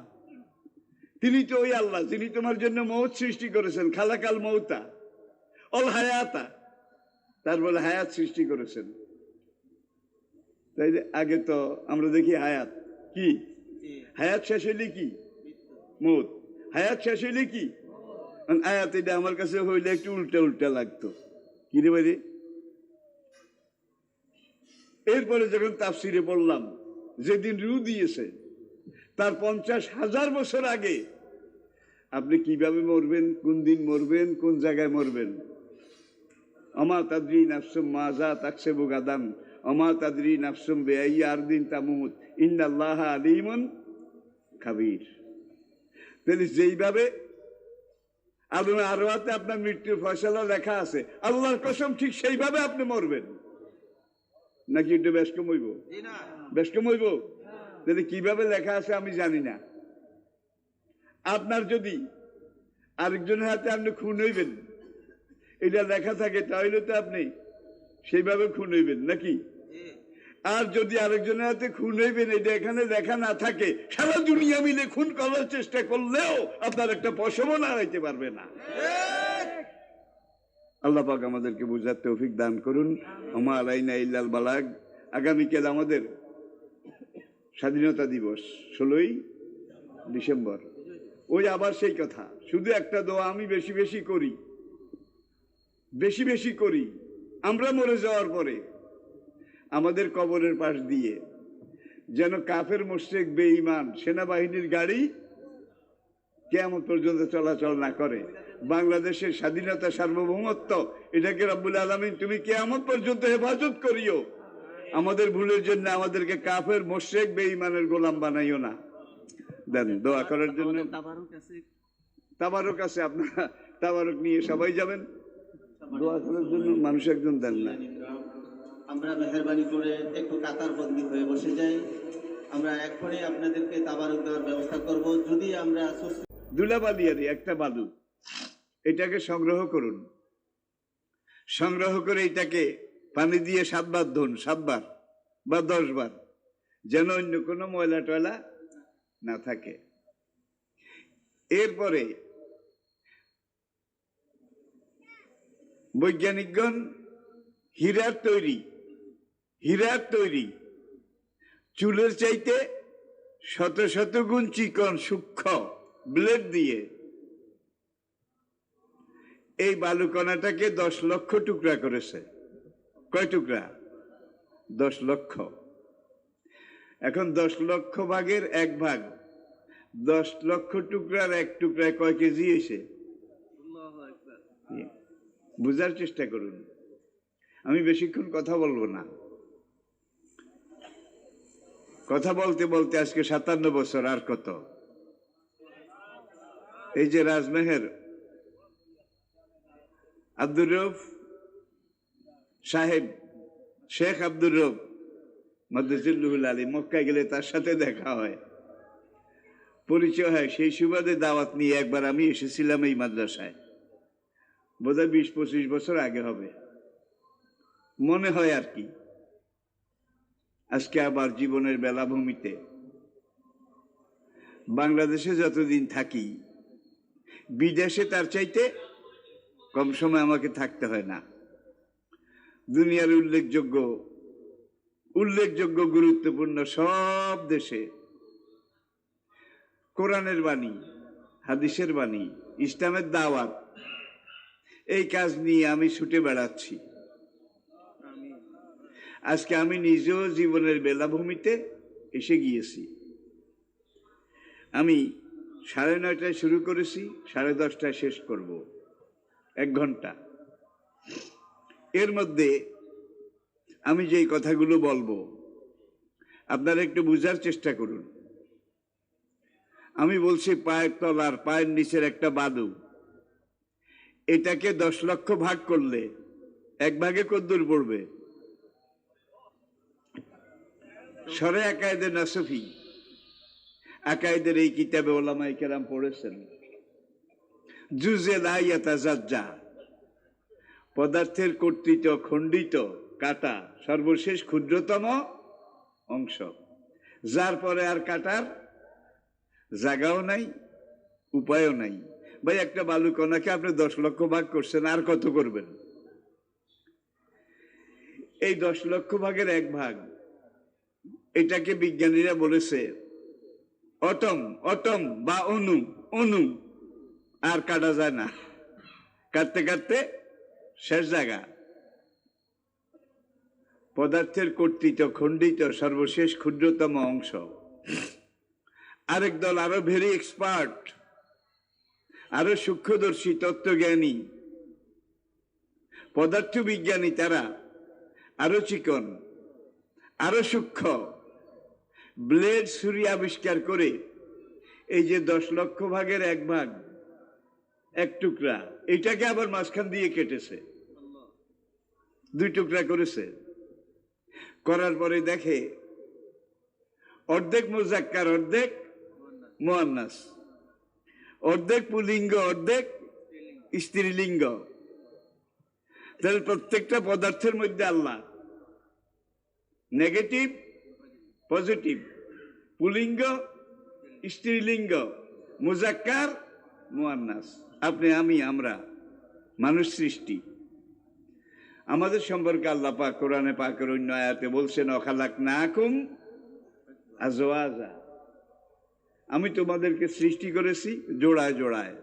তিনি তো ওই আল্লাহ যিনি তোমার জন্য মৌত সৃষ্টি করেছেন, খালাকাল মৌতা অল হায়াতা, তারপরে হায়াত সৃষ্টি করেছেন। তাই আগে তো আমরা দেখি হায়াত, কি হায়াত শেষ হইলে কি মৌত, হায়াত শেষ হইলে কি? আয়াত এটা আমার কাছে হইলে একটু উল্টা উল্টা লাগতো, কি রে ভাই। এরপরে যখন তাফসিরে পড়লাম, যেদিন রু দিয়েছে তার 50,000 বছর আগে আপনি কিভাবে মরবেন, কোন দিন মরবেন, কোন জায়গায় মরবেন, আমা তাদরি নাফসুম মাজা তাকসিবু গাদান আমা তাদরি নাফসুম বিআইয়ি আরদিন তামুত ইন্নাল্লাহা আলিমুন খাবীর। তাহলে যেইভাবে আল্লাহর আরওয়াতে আপনার মৃত্যুর ফয়সালা লেখা আছে, আল্লাহর কসম ঠিক সেইভাবে আপনি মরবেন। নাকি একটু বেশ কম হইব? বেশ কম হইব? তাহলে কিভাবে লেখা আছে আমি জানি না। আপনার যদি আরেকজনের হাতে আপনি খুন হইবেন এটা লেখা থাকে, তাহলে তো আপনি সেইভাবে খুন হইবেন নাকি? আর যদি আরেকজনের হাতে খুন হইবেন এটা এখানে লেখা না থাকে, সারা দুনিয়া মিলে খুন করার চেষ্টা করলেও আপনার একটা পশমও নাড়াইতে পারবে না। আল্লাহ পাক আমাদেরকে বুঝার তৌফিক দান করুন। ওমা আলাইনা ইল্লাল বালাগ। আগামীকাল আমাদের স্বাধীনতা দিবস, 16ই ডিসেম্বর। ওই আবার সেই কথা, শুধু একটা দোয়া আমি বেশি বেশি করি, বেশি বেশি করি। আমরা মরে যাওয়ার পরে আমাদের কবরের পাশ দিয়ে যেন কাফের মুশরিক বেঈমান সেনাবাহিনীর গাড়ি কিয়ামত পর্যন্ত চলাচল না করে। বাংলাদেশের স্বাধীনতা সার্বভৌমত্ব এটাকে রব্বুল আলামিন তুমি কিয়ামত পর্যন্ত হেফাজত করিও। আমাদের ভুলের জন্য আমাদেরকে কাফের মুশরিক বেঈমানের গোলাম বানাইও না। দেন দোয়া করার জন্য। তাবারক আছে, আপনারা তাবারক নিয়ে সবাই যাবেন দোয়া করার জন্য। মানুষ একজন দেন না, আমরা মেহেরবানি করে একটু কাতার বন্দি হয়ে বসে যাই। আমরা এখনই আপনাদেরকে তাবারক দেওয়ার ব্যবস্থা করব। যদি আমরা দুলাবালিয়ারি একটা বালু, এটাকে সংগ্রহ করুন। সংগ্রহ করে এটাকে পানি দিয়ে 7 বার ধুন, 7 বার বা 10 বার, যেন অন্য কোনো ময়লা টয়লা না থাকে। এরপরে বৈজ্ঞানিকগণ হীরার তৈরি চুলের চাইতে 100 গুণ চিকন সূক্ষ্ম ব্লেড দিয়ে এই বালুকণাটাকে 10 লক্ষ টুকরা করেছে। কয় টুকরা? 10 লক্ষ। এখন 10 লক্ষ ভাগের 1 ভাগ, 10 লক্ষ টুকরার 1 টুকরায় কয় কেজি এসে? বুঝার চেষ্টা করুন। আমি বেশিক্ষণ কথা বলবো না। কথা বলতে বলতে আজকে 57 বছর, আর কত। এই যে রাজমেহের আব্দুর রউফ সাহেব, শেখ আব্দুর রউফ মাদ্রাসুল আলী, মক্কায় গেলে তার সাথে দেখা হয়, পরিচয় হয়। সেই সুবাদে দাওয়াত নিয়ে একবার আমি এসেছিলাম এই মাদ্রাসায়, বোধহয় 20-25 বছর আগে হবে মনে হয় আর কি। আজকে আবার জীবনের বেলাভূমিতে বাংলাদেশে যতদিন থাকি, বিদেশে তার চাইতে কম সময় আমাকে থাকতে হয় না। দুনিয়ার উল্লেখযোগ্য গুরুত্বপূর্ণ সব দেশে কোরআনের বাণী, হাদিসের বাণী, ইসলামের দাওয়াত, এই কাজ নিয়ে আমি ছুটে বেড়াচ্ছি। আজকে আমি নিজেও জীবনের বেলাভূমিতে এসে গিয়েছি। আমি 9:30টায় শুরু করেছি, 10:30টায় শেষ করব, 1 ঘন্টা। এর মধ্যে আমি যেই কথাগুলো বলবো আপনারা একটু বুঝার চেষ্টা করুন। আমি বলছি পায়ের তলার, পায়ের নিচের একটা বালু, এটাকে 10 লক্ষ ভাগ করলে 1 ভাগে কদ্দুর পড়বে? শরে আকায়েদে নাসফি, আকায়েদের এই কিতাবে ওলামায়ে কেরাম পড়েছেন, জুজে লা ইয়াতাজাজ্জা, পদার্থের কর্তৃত খণ্ডিত কাটা সর্বশেষ ক্ষুদ্রতম অংশ, যার পরে আর কাটার জায়গাও নাই, উপায়ও নাই। ভাই একটা বালুকণাকে আপনি 10 লক্ষ ভাগ করছেন, আর কত করবেন? এই 10 লক্ষ ভাগের 1 ভাগ, এটাকে বিজ্ঞানীরা বলেছে অটম বা অণু। আর কাটা যায় না, কাটতে কাটতে শেষ জায়গা। পদার্থের কর্তৃত খণ্ডিত সর্বশেষ ক্ষুদ্রতম অংশ। আরেক দল আরো ভেরি এক্সপার্ট, আরো সূক্ষ্মদর্শী তত্ত্বজ্ঞানী পদার্থবিজ্ঞানী, তারা আরো চিকন, আরো সূক্ষ্ম ব্লেড ছুরি আবিষ্কার করে এই যে 10 লক্ষ ভাগের 1 ভাগ, 1 টুকরা, এটাকে আবার মাঝখান দিয়ে কেটেছে, 2 টুকরা করেছে। করার পরে দেখে অর্ধেক মুজাক্কার, অর্ধেক মুয়ান্নাস, অর্ধেক পুলিঙ্গ, অর্ধেক স্ত্রীলিঙ্গ। তাহলে প্রত্যেকটা পদার্থের মধ্যে আল্লাহ, নেগেটিভ পজিটিভ, পুলিঙ্গ স্ত্রীলিঙ্গ, মুজাক্কার মুয়ান্নাস। আপনি, আমি, আমরা মানুষ সৃষ্টি। আমাদের সম্পর্কে আল্লাহ পাক কোরআনে পাকের অন্য আয়াতে বলছেন, অখালাকনাকুম আজওয়াজা, আমি তোমাদেরকে সৃষ্টি করেছি জোড়ায় জোড়ায়।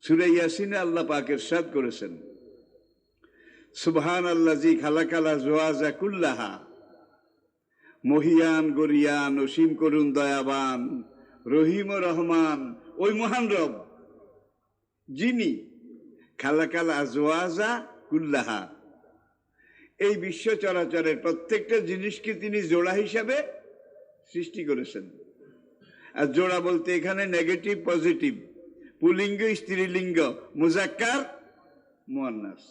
সূরা ইয়াসিনে আল্লাহ পাক ইরশাদ করেছেন, সুবহানাল্লাযী খালাকাল আজওয়াজা কুল্লাহা, মহিয়ান গরিয়ান অসীম করুণ দয়াবান রহিম ও রহমান ওই মহান রব যিনি খালাকাল আজওয়াজা কুল্লাহা, এই বিশ্ব চরাচরের প্রত্যেকটা জিনিসকে তিনি জোড়া হিসাবে সৃষ্টি করেছেন। আর জোড়া বলতে এখানে নেগেটিভ পজিটিভ, পুলিঙ্গ স্ত্রীলিঙ্গ, মুজাক্কার মুয়ান্নাস।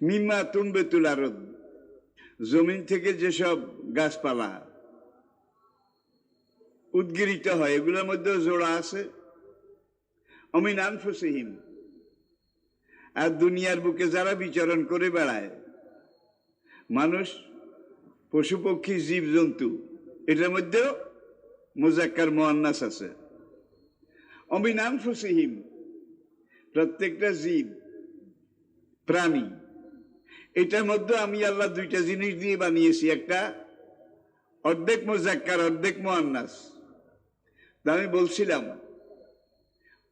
মিম্মা তুনবিতুল আরদ, জমিন থেকে যেসব গাছপালা উদ্গীরিত হয় এগুলোর মধ্যে জোড়া আছে। অমিন আনফুসিহিম, আর দুনিয়ার বুকে যারা বিচরণ করে বেড়ায়, মানুষ, পশু পক্ষী, জীব জন্তু, এটার মধ্যেও মুজাক্কার মুয়ান্নাস আছে। অমিন আনফুসিহিম, প্রত্যেকটা জীব প্রাণী, এটার মধ্যে আমি আল্লাহ 2টা জিনিস দিয়ে বানিয়েছি, একটা অর্ধেক মুজাক্কার অর্ধেক মুয়ান্নাস। আমি বলছিলাম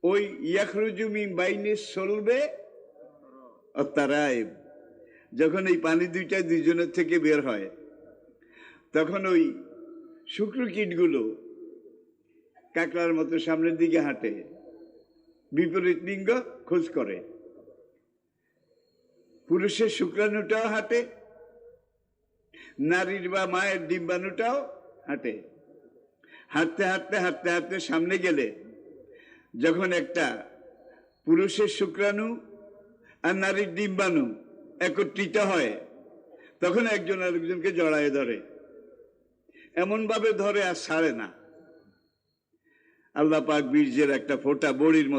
ওই ইয়াখরুজু মিন বাইনি সলবে ও তারাইব, যখন এই পানি 2টা দুইজনের থেকে বের হয়, তখন ওই শুক্র কীটগুলো কাকড়ার মতো সামনের দিকে হাঁটে, বিপরীত লিঙ্গ খোঁজ করে। পুরুষের শুক্রাণুটাও হাঁটে, নারীর বা মায়ের ডিম্বাণুটাও হাঁটে। হাঁটতে হাঁটতে হাঁটতে হাঁটতে সামনে গেলে যখন একটা পুরুষের শুক্রাণু আর নারীর ডিম্বাণু একত্রিত হয়, তখন একজন আরেকজনকে জড়ায় ধরে, এমন ভাবে ধরে আর ছাড়ে না। আল্লাহ পাক বীর্যের একটা ফোঁটা বড়ির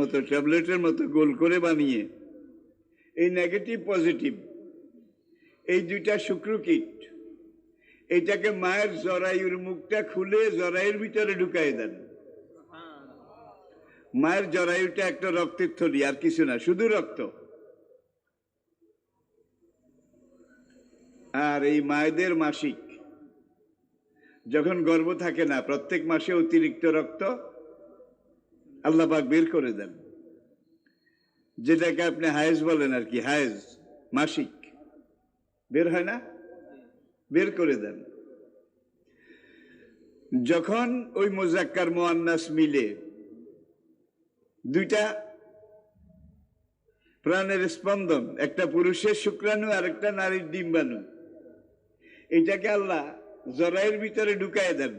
মতো ট্যাবলেটের মতো গোল করে বানিয়ে এই নেগেটিভ পজিটিভ এই 2টা শুক্রকীট, এটাকে মায়ের জরায়ুর মুখটা খুলে জরায়ুর ভিতরে ঢুকাই দেন। মায়ের জরায়ুটা একটা রক্তের থলি, আর কিছু না, শুধু রক্ত। আর এই মায়েদের মাসিক যখন গর্ভ থাকে না, প্রত্যেক মাসে অতিরিক্ত রক্ত আল্লাহ পাক বের করে দেন, যেটাকে আপনি হায়েজ বলেন আর কি, হায়েজ মাসিক বের হয় না, বের করে দেন। যখন ওই মুজাক্কার মুয়ান্নাস মিলে 2টা প্রাণের স্পন্দন, একটা পুরুষের শুক্রাণু আর একটা নারীর ডিম্বাণু, এটাকে আল্লাহ জরায়ুর ভিতরে ঢুকায় দেন,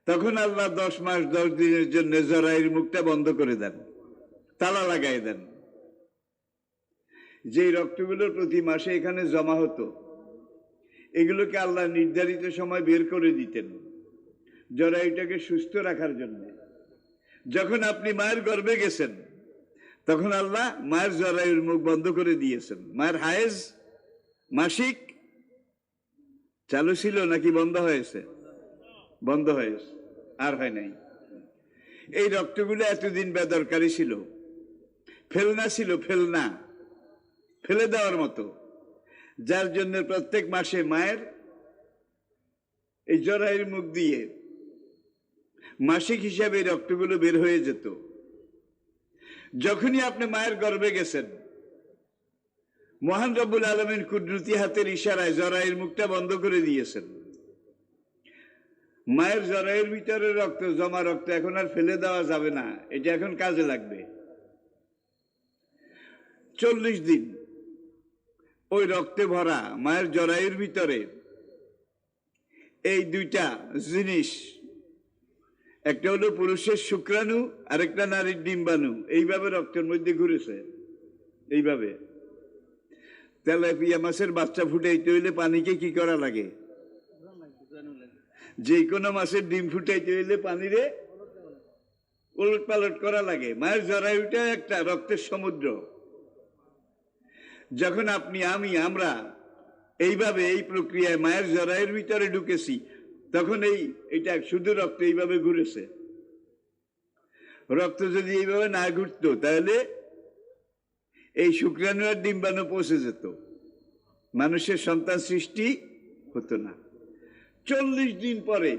তখন আল্লাহ 10 মাস 10 দিনের জন্য জরায়ুর মুখটা বন্ধ করে দেন, তালা লাগাই দেন। যেই রক্তগুলোর প্রতি মাসে এখানে জমা হতো, এগুলোকে আল্লাহ নির্ধারিত সময় বের করে দিতেন জরায়ুটাকে সুস্থ রাখার জন্য। যখন আপনি মায়ের গর্ভে গেছেন, তখন আল্লাহ মায়ের জরায়ুর মুখ বন্ধ করে দিয়েছেন। মায়ের হায়েজ মাসিক চালু ছিল নাকি বন্ধ হয়েছে? বন্ধ হয়েছে, আর হয় নাই। এই রক্তগুলো এতদিন বেদরকারি ছিল, ফেলনা ছিল, ফেলনা, ফেলে দেওয়ার মতো, যার জন্য প্রত্যেক মাসে মায়ের এই জরায়ুর মুখ দিয়ে মাসিক হিসাবে এই রক্তগুলো বের হয়ে যেত। যখনই আপনি মায়ের গর্ভে গেছেন, মহান রব্বুল আলামিন কুদরতি হাতের ইশারায় জরায়ুর মুখটা বন্ধ করে দিয়েছেন। মায়ের জরায়ুর ভিতরে রক্ত, জমা রক্ত এখন আর ফেলে দেওয়া যাবে না, এটা এখন কাজে লাগবে। 40 দিন ওই রক্তে ভরা মায়ের জরায়ুর ভিতরে এই দুইটা জিনিস, একটা হলো পুরুষের শুক্রাণু, আরেকটা নারীর ডিম্বাণু, এইভাবে রক্তের মধ্যে ঘুরেছে। এইভাবে তেলাপিয়া মাছের বাচ্চা ফুটাইতে হইলে পানিকে কি করা লাগে? যে কোনো মাছের ডিম ফুটাইতে হইলে পানিরে উলট পালট করা লাগে। মায়ের জরায়ুটা একটা রক্তের সমুদ্র। যখন আপনি, আমি, আমরা এইভাবে এই প্রক্রিয়ায় মায়ের জরায়ুর ভিতরে ঢুকেছি, তখন এইটা শুধু রক্ত এইভাবে ঘুরেছে। রক্ত যদি এইভাবে না ঘুরতো তাহলে এই শুক্রাণু আর ডিম্বাণু পৌঁছে যেত, মানুষের সন্তান সৃষ্টি হতো না। 40 দিন পরে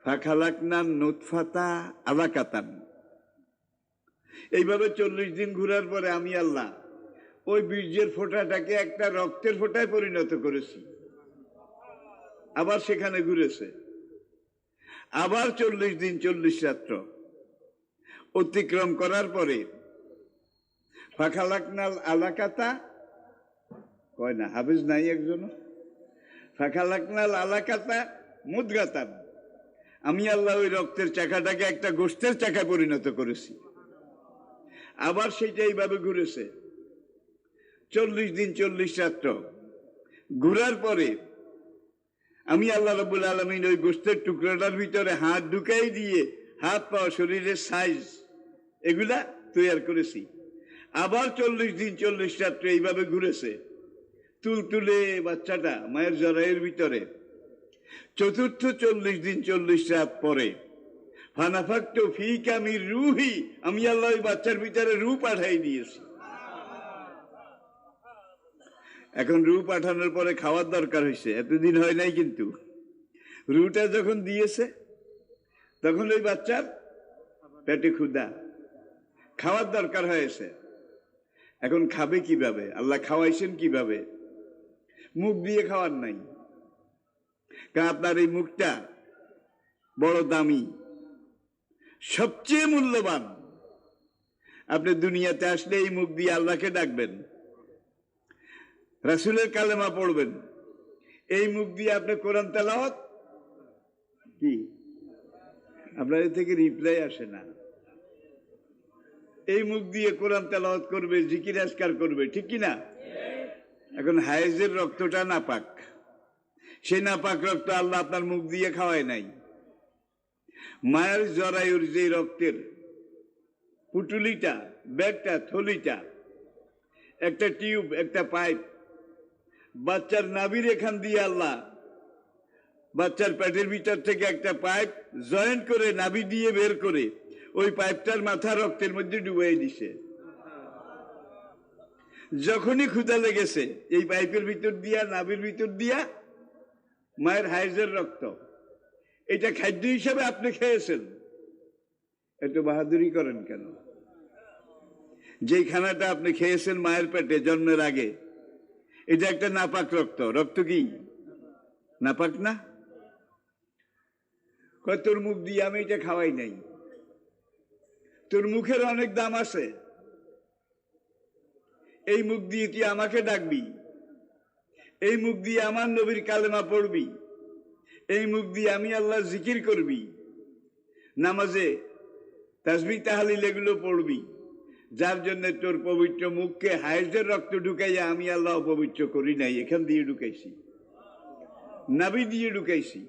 ফাখালাকনান নুতফাতা আলাকাতান, এইভাবে 40 দিন ঘুরার পরে আমি আল্লাহ ওই বীর্যের ফোঁটাটাকে একটা রক্তের ফোঁটায় পরিণত করেছি। আবার সেখানে ঘুরেছে। আবার 40 দিন 40 রাত্র অতিক্রম করার পরে ফাখালাকনাল আলাকাতা, কয় না, হাফিজ নাই একজন, ফাখালাকনাল আলাকাতা মুদগাতান, আমি আল্লাহ ওই রক্তের চাকাটাকে একটা গোশতের চাকায় পরিণত করেছি। আবার সেটা এইভাবে ঘুরেছে। 40 দিন 40 রাত্র ঘুরার পরে আমি আল্লাহ রাব্বুল আলামিন ওই গোশতের টুকরাটার ভিতরে হাত ঢুকাই দিয়ে হাত পা, শরীরের সাইজ এগুলা তৈরি করেছি। আবার 40 দিন 40 রাত্র এইভাবে ঘুরেছে। তুলতুলে বাচ্চাটা মায়ের জরায়ুর ভিতরে। চতুর্থ 40 দিন 40 রাত পরে ফানাফাক্তু ফীকা মির রূহি, আমি আল্লাহ ওই বাচ্চার ভিতরে রূহ পাঠাই দিয়েছি। এখন রূহ পাঠানোর পরে খাওয়ার দরকার হয়েছে, এতদিন হয় নাই, কিন্তু রূহটা যখন দিয়েছে তখন ওই বাচ্চার পেটে ক্ষুধা, খাওয়ার দরকার হয়েছে। এখন খাবে কিভাবে? আল্লাহ খাওয়াইছেন কিভাবে? মুখ দিয়ে খাওয়ার নাই, কারণ আপনার এই মুখটা বড় দামি, সবচেয়ে মূল্যবান। আপনি দুনিয়াতে আসলে এই মুখ দিয়ে আল্লাহকে ডাকবেন, রাসূলের কালেমা পড়বেন, এই মুখ দিয়ে আপনি কোরআন তেলাওয়াত, কি আপনাদের থেকে রিপ্লাই আসে না, এই মুখ দিয়ে কোরআন তেলাওয়াত করবে, জিকির আজকার করবে, ঠিক কি না? এখন হায়েজের রক্তটা নাপাক, সেই নাপাক রক্ত আল্লাহ আপনার মুখ দিয়ে খাওয়ায় নাই। মায়ের জরায়ুর যে রক্তের পুটুলিটা, ব্যাগটা, থলিটা, একটা টিউব, একটা পাইপ, বাচ্চার নাভির এখান দিয়ে আল্লাহ বাচ্চার পেটের ভিতর থেকে একটা পাইপ জয়েন্ট করে নাভি দিয়ে বের করে ওই পাইপটার মাথা রক্তের মধ্যে ডুবাই দিছে। যখনই ক্ষুধা লেগেছে এই পাইপের ভিতর দিয়া, নাভির ভিতর দিয়া মায়ের হাইজের রক্ত, এটা খাদ্য হিসাবে আপনি খেয়েছেন। এত বাহাদুরি করেন কেন? যেই খানাটা আপনি খেয়েছেন মায়ের পেটে জন্মের আগে, এটা একটা নাপাক রক্ত। রক্ত কি নাপাক না? কয় তোর মুখ দিয়ে আমি এটা খাওয়াই নাই, তোর মুখের অনেক দাম আছে, এই মুখ দিয়ে তুই আমাকে ডাকবি, এই মুখ দিয়ে আমার নবীর কালেমা পড়বি, এই মুখ দিয়ে আমি আল্লাহ জিকির করবি, নামাজে তাসবিহ তাহলিল এগুলো পড়বি, যার জন্য তোর পবিত্র মুখকে হায়েজের রক্ত ঢুকাইয়া আমি আল্লাহ অপবিত্র করি নাই, এখান দিয়ে ঢুকাইছি, নাভি দিয়ে ঢুকাইছি।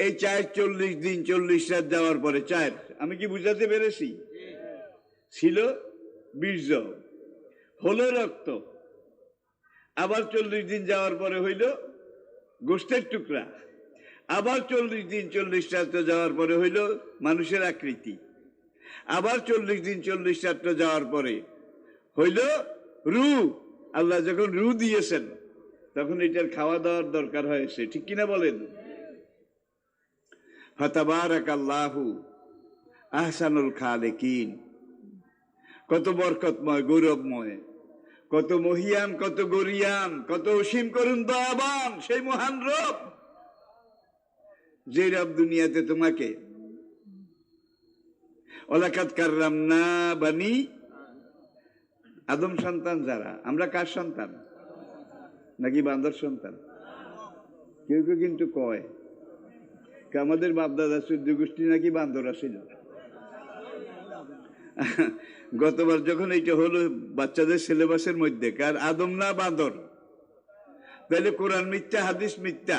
এই 40 দিন 40 রাত যাওয়ার পরে, আমি কি বুঝাতে পেরেছি? ছিল বীর্য, হলো রক্ত, আবার 40 দিন যাওয়ার পরে হইল গোশতের টুকরা, আবার 40 দিন 40 রাত যাওয়ার পরে হইল মানুষের আকৃতি, আবার 40 দিন 40 রাত যাওয়ার পরে হইল রূহ। আল্লাহ যখন রূহ দিয়েছেন তখন এটার খাওয়া দাওয়ার দরকার হয়েছে, ঠিক কিনা বলেন? ফাতাবারাকাল্লাহু আহসানুল খালিকিন। কত বরকতময়, গৌরবময়, কত মহিয়ান, কত গরিয়ান, কত অসীম করুন দয়াবান সেই মহান রব, যে রব দুনিয়াতে তোমাকে ওয়ালাকাদ কাররামনা বানি আদম সন্তান যারা, আমরা কার সন্তান? নাকি বান্দর সন্তান? কেউ কেউ কিন্তু কয় আমাদের বাপদাদা 14 গোষ্ঠী নাকি বান্দর ছিল। গতবার যখন এইটা হলো বাচ্চাদের সিলেবাসের মধ্যে, কার আদম না বান্দর, তাহলে কোরআন মিথ্যা, হাদিস মিথ্যা,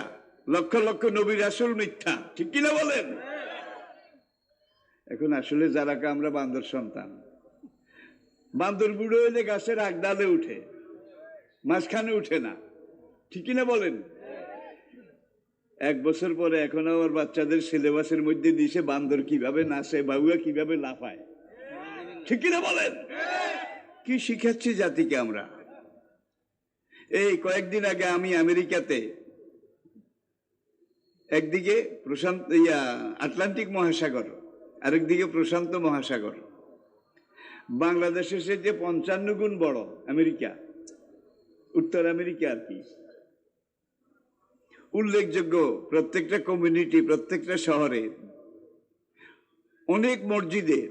লক্ষ লক্ষ নবী রাসূল মিথ্যা, ঠিক কিনা বলেন? এখন আসলে যারা আমরা বান্দর সন্তান, বান্দর বুড়ো হইলে গাছের আগডালে উঠে, মাঝখানে উঠে না, ঠিক কিনা বলেন? 1 বছর পরে এখন আমার বাচ্চাদের সিলেবাসের মধ্যে দিছে বান্দর কিভাবে নাচে, বাবুয়া কিভাবে লাফায়, ঠিক কিনা বলেন? কি শিখাচ্ছি জাতিকে আমরা? এই কয়েকদিন আগে আমি আমেরিকাতে, একদিকে প্রশান্ত আটলান্টিক মহাসাগর, আরেকদিকে প্রশান্ত মহাসাগর, বাংলাদেশের যে 55 গুণ বড় আমেরিকা, উত্তর আমেরিকা আর কি, উল্লেখযোগ্য প্রত্যেকটা কমিউনিটি, প্রত্যেকটা শহরে, অনেক মসজিদে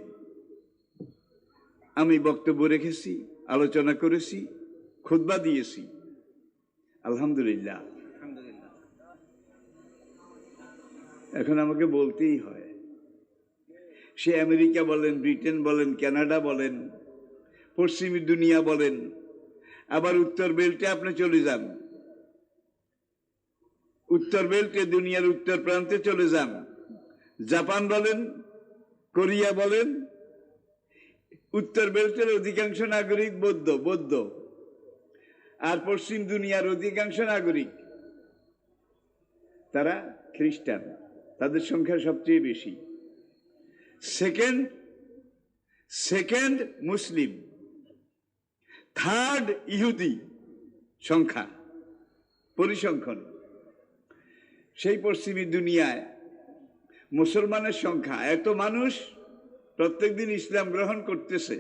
আমি বক্তব্য রেখেছি, আলোচনা করেছি, খুতবা দিয়েছি, আলহামদুলিল্লাহ। এখন আমাকে বলতেই হয়, সে আমেরিকা বলেন, ব্রিটেন বলেন, কানাডা বলেন, পশ্চিমী দুনিয়া বলেন, আবার উত্তর বেল্টে আপনি চলে যান, উত্তর বেল্টে দুনিয়ার উত্তর প্রান্তে চলে যান, জাপান বলেন, কোরিয়া বলেন, উত্তর বেল্টের অধিকাংশ নাগরিক বৌদ্ধ, আর পশ্চিম দুনিয়ার অধিকাংশ নাগরিক তারা খ্রিস্টান, তাদের সংখ্যা সবচেয়ে বেশি। সেকেন্ড মুসলিম, থার্ড ইহুদি সংখ্যা, পরিসংখ্যান। সেই পশ্চিমী দুনিয়ায় মুসলমানের সংখ্যা, এত মানুষ প্রত্যেকদিন ইসলাম গ্রহণ করতেছে,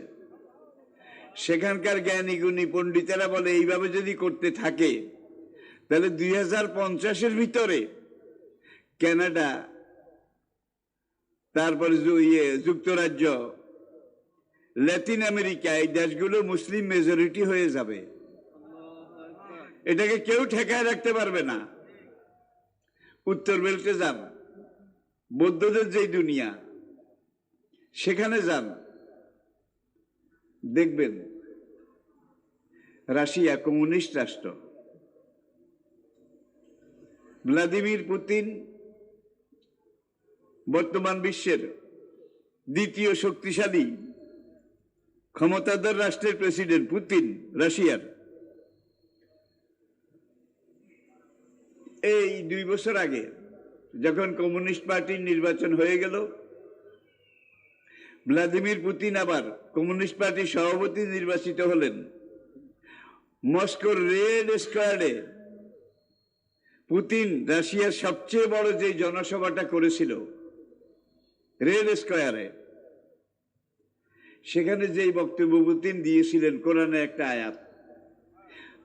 সেখানকার জ্ঞানী গুণী পণ্ডিতেরা বলে এইভাবে যদি করতে থাকে তাহলে 2050-এর ভিতরে কানাডা, তারপরে যুক্তরাজ্য, ল্যাটিন আমেরিকা, এই দেশগুলো মুসলিম মেজরিটি হয়ে যাবে। এটাকে কেউ ঠেকায় রাখতে পারবে না। উত্তর বেল্টে যান, বৌদ্ধদের যেই দুনিয়া, সেখানে যান, দেখবেন রাশিয়া কমিউনিস্ট রাষ্ট্র, ভ্লাদিমির পুতিন বর্তমান বিশ্বের দ্বিতীয় শক্তিশালী ক্ষমতাধর রাষ্ট্রের প্রেসিডেন্ট। পুতিন রাশিয়ার। এই 2 বছর আগে যখন কমিউনিস্ট পার্টির নির্বাচন হয়ে গেল, ভ্লাদিমির পুতিন আবার কমিউনিস্ট পার্টির সভাপতি নির্বাচিত হলেন। মস্কোর রেড স্কোয়ারে পুতিন রাশিয়ার সবচেয়ে বড় যে জনসভাটা করেছিল রেড স্কোয়ারে, সেখানে যেই বক্তব্য পুতিন দিয়েছিলেন, কোরআনে একটা আয়াত,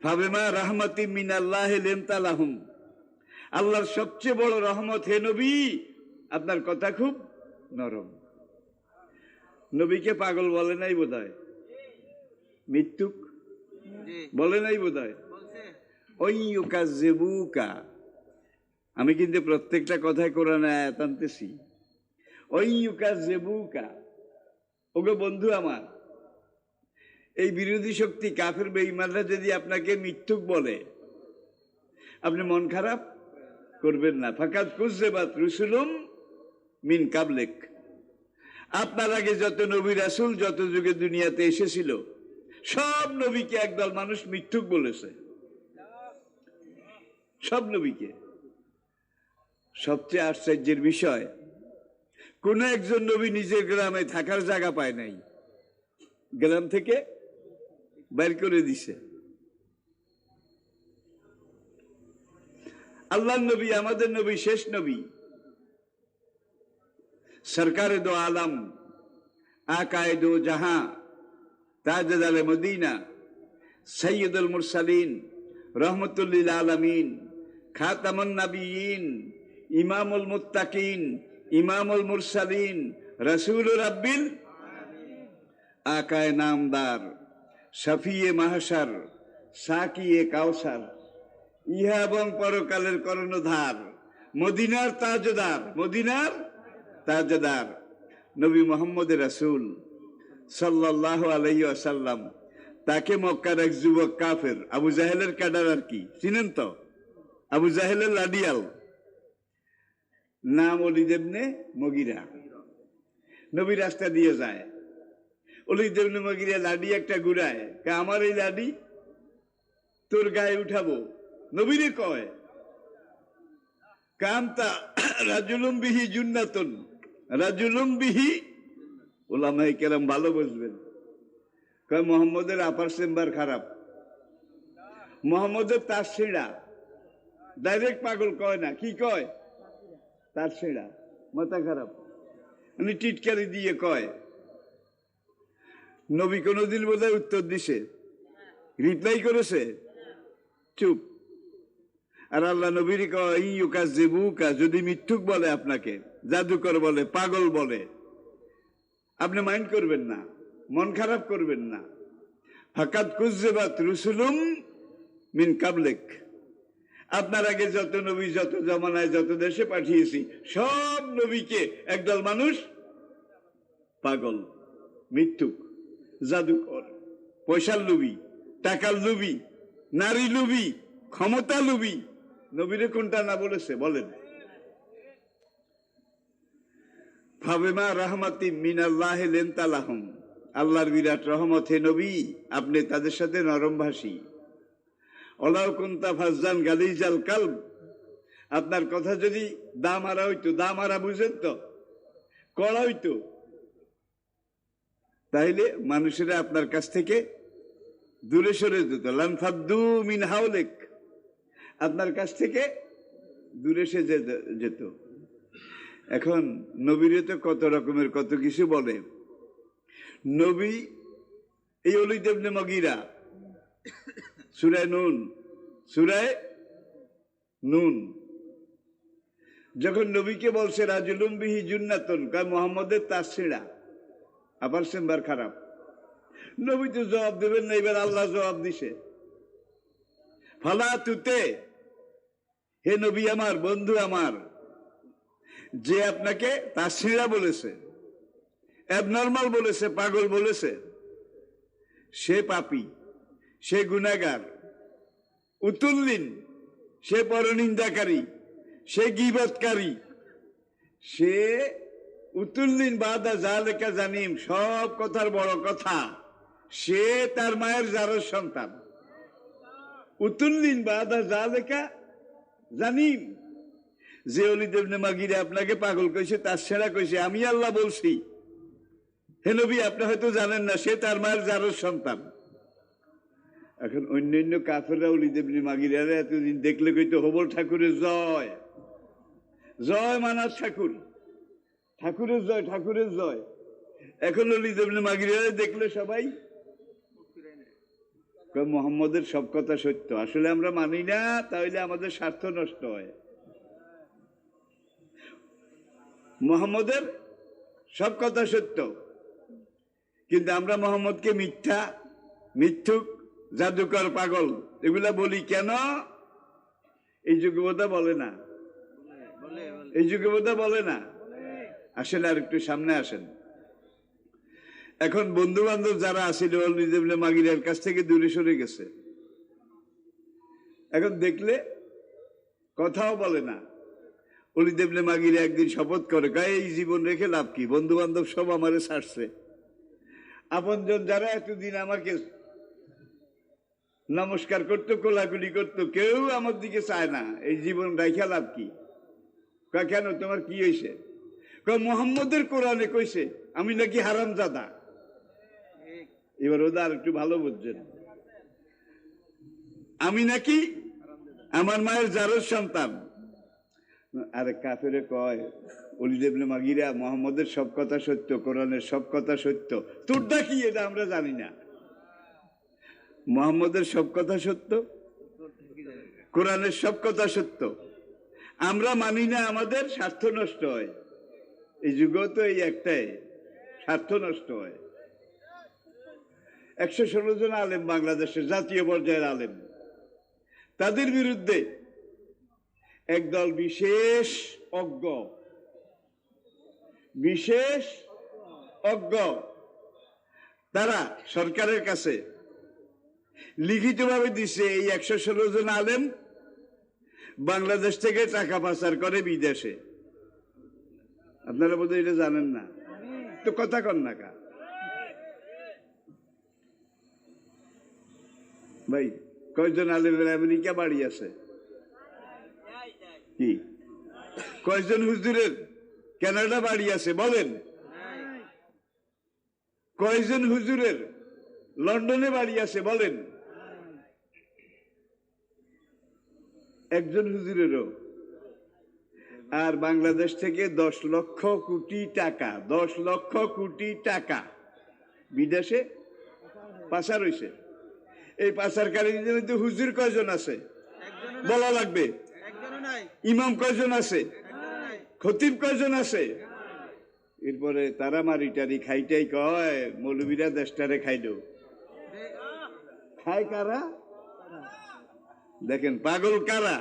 ফাবিমা রাহমাতিম মিনাল্লাহি লিনতা লাহুম, আল্লাহর সবচেয়ে বড় রহমত, হে নবী আপনার কথা খুব নরম। নবীকে পাগল বলে নাই বোধহয়, মৃত্যুক বলে নাই বোধহয়। ওয়াইয়ুকাযযিবুকা, আমি কিন্তু প্রত্যেকটা কথায় কোরআনে আয়াত আনতেছি। ওয়াইয়ুকাযযিবুকা, ওগো বন্ধু আমার, এই বিরোধী শক্তি কাফের বেঈমানরা যদি আপনাকে মিথ্যুক বলে, আপনি মন খারাপ করবেন না। ফাকাদ কুযযিবাত রুসুলুম মিন কাবলিক, আপনার আগে যত নবী রাসূল যত যুগে দুনিয়াতে এসেছিল, সব নবীকে একদল মানুষ মিথ্যুক বলেছে, সব নবীকে। সবচেয়ে আশ্চর্যের বিষয়, কোন একজন নবী নিজের গ্রামে থাকার জায়গা পায় নাই, গ্রাম থেকে বের করে দিছে। আল্লাহর নবী, আমাদের নবী, শেষ নবী, सरकार दो आलम आकाए दो जहां ताजदार मदीना सैयदुल मुरसलीन रहमतुल लिल आलमीन खातमुन नबिय्यीन इमामुल मुत्तकीन इमामुल मुरसलीन रसूलुर रब्बिल आकाए नामदार शफिए महशर साकिए काउसार ইহা এবং পরকালের কর্ণধার মদিনার তাজদার নবী মুহাম্মদ রাসূল সাল্লাল্লাহু আলাইহি ওয়াসাল্লাম তাকে মক্কার এক যুবক কাফের আবু জাহেলের ক্যাডার আর কি চিনেন তো আবু জাহেলের লাডিয়াল নাম ওলীদ ইবনে মুগীরা নবী রাস্তা দিয়ে যায় ওলীদ ইবনে মুগীরা লাডি একটা ঘুরায় কে আমার এই লাডি তোর গায়ে উঠাবো নবীরে কয় কামতা রাজুলুম বিহি জুন্নাতুন রাজুলুম বিহি উলামায়ে কেরাম ভালো বুঝবেন কয় মুহাম্মদের আপার চেম্বার খারাপ মুহাম্মদের তার ছিঁড়া ডাইরেক্ট পাগল কয় না কি কয় তার ছিঁড়া মাথা খারাপ উনি টিটকারি দিয়ে কয় নবী কোনদিন বোধহয় উত্তর দিছে রিপ্লাই করেছে চুপ আর আল্লাহ নবীর ইউকাযিবুকা যদি মিথ্যুক বলে আপনাকে জাদুকর বলে পাগল বলে আপনি মাইন্ড করবেন না মন খারাপ করবেন না ফাকাদ কুযযিবাত রুসুলুম মিন কাবলিক আপনার আগে যত নবী যত জামানায় যত দেশে পাঠিয়েছি সব নবীকে একদল মানুষ পাগল মিথ্যুক জাদুকর পয়সার লোভী টাকার লোভী নারী লোভী ক্ষমতা লোভী নবীরে কোনটা না বলেছে বলেন ফাবিমা রাহমাতি মিনাল্লাহি লিনতা লাহুম আল্লাহর বিরাট রহমত হে নবী আপনি তাদের সাথে নরমভাষী ওয়ালাউ কুনতা ফাজ্জান গালিজাল কলব আপনার কথা যদি দামারা হইতো দামারা বুঝেন তো কড়া হইতো তাইলে মানুষেরা আপনার কাছ থেকে দূরে সরে যেত লানফাদ্দু মিন হাওলিক আপনার কাছ থেকে দূরে সে যেত এখন নবীরে তো কত রকমের কত কিছু বলে নবী এই ওলীদ ইবনে মুগীরা সূরা নুন যখন নবীকে বলছে রাজুলুম বিহি জুন্নাতুন কয় মুহাম্মদের তার ছিঁড়া আবার চেম্বার খারাপ নবী তো জবাব দেবেন না এবার আল্লাহ জবাব দিছে ফালা তুতে হে নবী আমার বন্ধু আমার যে আপনাকে তার ছিঁড়া বলেছে অ্যাবনর্মাল বলেছে পাগল বলেছে সে পাপী সে গুনাহগার উতুল্লিন সে পরনিন্দাকারী সে গীবতকারী সে উতুল্লিন বাদা জালেকা জানিম সব কথার বড় কথা সে তার মায়ের জারজ সন্তান উতুল্লিন বাদা জালেকা জানিম যে ওলীদ ইবনে মুগীরা আপনাকে পাগল কইছে তার ছেড়া কইছে আমি আল্লাহ বলছি হে নবী আপনি হয়তো জানেন না সে তার মায়ের জারজ সন্তান এখন অন্যান্য কাফেররা ওলীদ ইবনে মুগীরা এতদিন দেখলে কইতো হবল ঠাকুরের জয় জয় মানাস ঠাকুরের জয় এখন ওলীদ ইবনে মুগীরা দেখলে সবাই মুহাম্মদের সব কথা সত্য আসলে আমরা মানি না তাহলে আমাদের স্বার্থ নষ্ট হয় মুহাম্মদের সব কথা সত্য কিন্তু আমরা মুহাম্মদকে মিথ্যা মিথ্যুক জাদুকর পাগল এগুলা বলি কেন এই যুগবতা বলে না আসেন আর একটু সামনে আসেন এখন বন্ধু বান্ধব যারা আছিল ওলীদ ইবনে মুগীরার কাছ থেকে দূরে সরে গেছে এখন দেখলে কথাও বলে না ওলীদ ইবনে মুগীরা একদিন শপথ করে গায়ে এই জীবন রেখে লাভ কি বন্ধু বান্ধব সব আমারে ছাড়ছে আপনজন যারা এতদিন আমাকে নমস্কার করতো কোলাকুলি করতো কেউ আমার দিকে চায় না এই জীবন রাইখা লাভ কি কেন তোমার কি হয়েছে মুহাম্মদের কোরআনে কইছে আমি নাকি হারামজাদা এবার ওদের আর একটু ভালো বুঝছেন আমি নাকি আমার মায়ের জারজ সন্তান আরে কাফেরে কয় ওলিদ ইবনে মাগিরা মুহাম্মদের সব কথা সত্য, কোরআনের সব কথা সত্য। তোরটা কি এটা আমরা জানি না। মুহাম্মদের সব কথা সত্য, কোরআনের সব কথা সত্য, আমরা মানি না, আমাদের স্বার্থ নষ্ট হয়। এই যুগও তো এই একটাই, স্বার্থ নষ্ট হয়। 116 জন আলেম বাংলাদেশের জাতীয় পর্যায়ের আলেম, তাদের বিরুদ্ধে একদল বিশেষ অজ্ঞ তারা সরকারের কাছে লিখিতভাবে দিছে এই 116 জন আলেম বাংলাদেশ থেকে টাকা পাচার করে বিদেশে। আপনারা বোধহয় এটা জানেন না, তো কথা কন না কা ভাই? কয়জন আলেমের আমেরিকা বাড়ি আছে? কি কয়জন হুজুরের কানাডা বাড়ি আছে বলেন? কয়জন হুজুরের লন্ডনে বাড়ি আছে বলেন? একজন হুজুরেরও। আর বাংলাদেশ থেকে 10 লক্ষ কোটি টাকা বিদেশে পাচার হইছে। এই পাচারকারীদের মধ্যে হুজুর কয়জন আছে বলা লাগবে? ইমাম কয়জন আছে? খতিব কয়জন আছে? এরপরে তারা মারি টারি খাইটাই কয় মৌলবীরা দেশটারে খাইলো। খায় কারা? দেখেন পাগল কারা?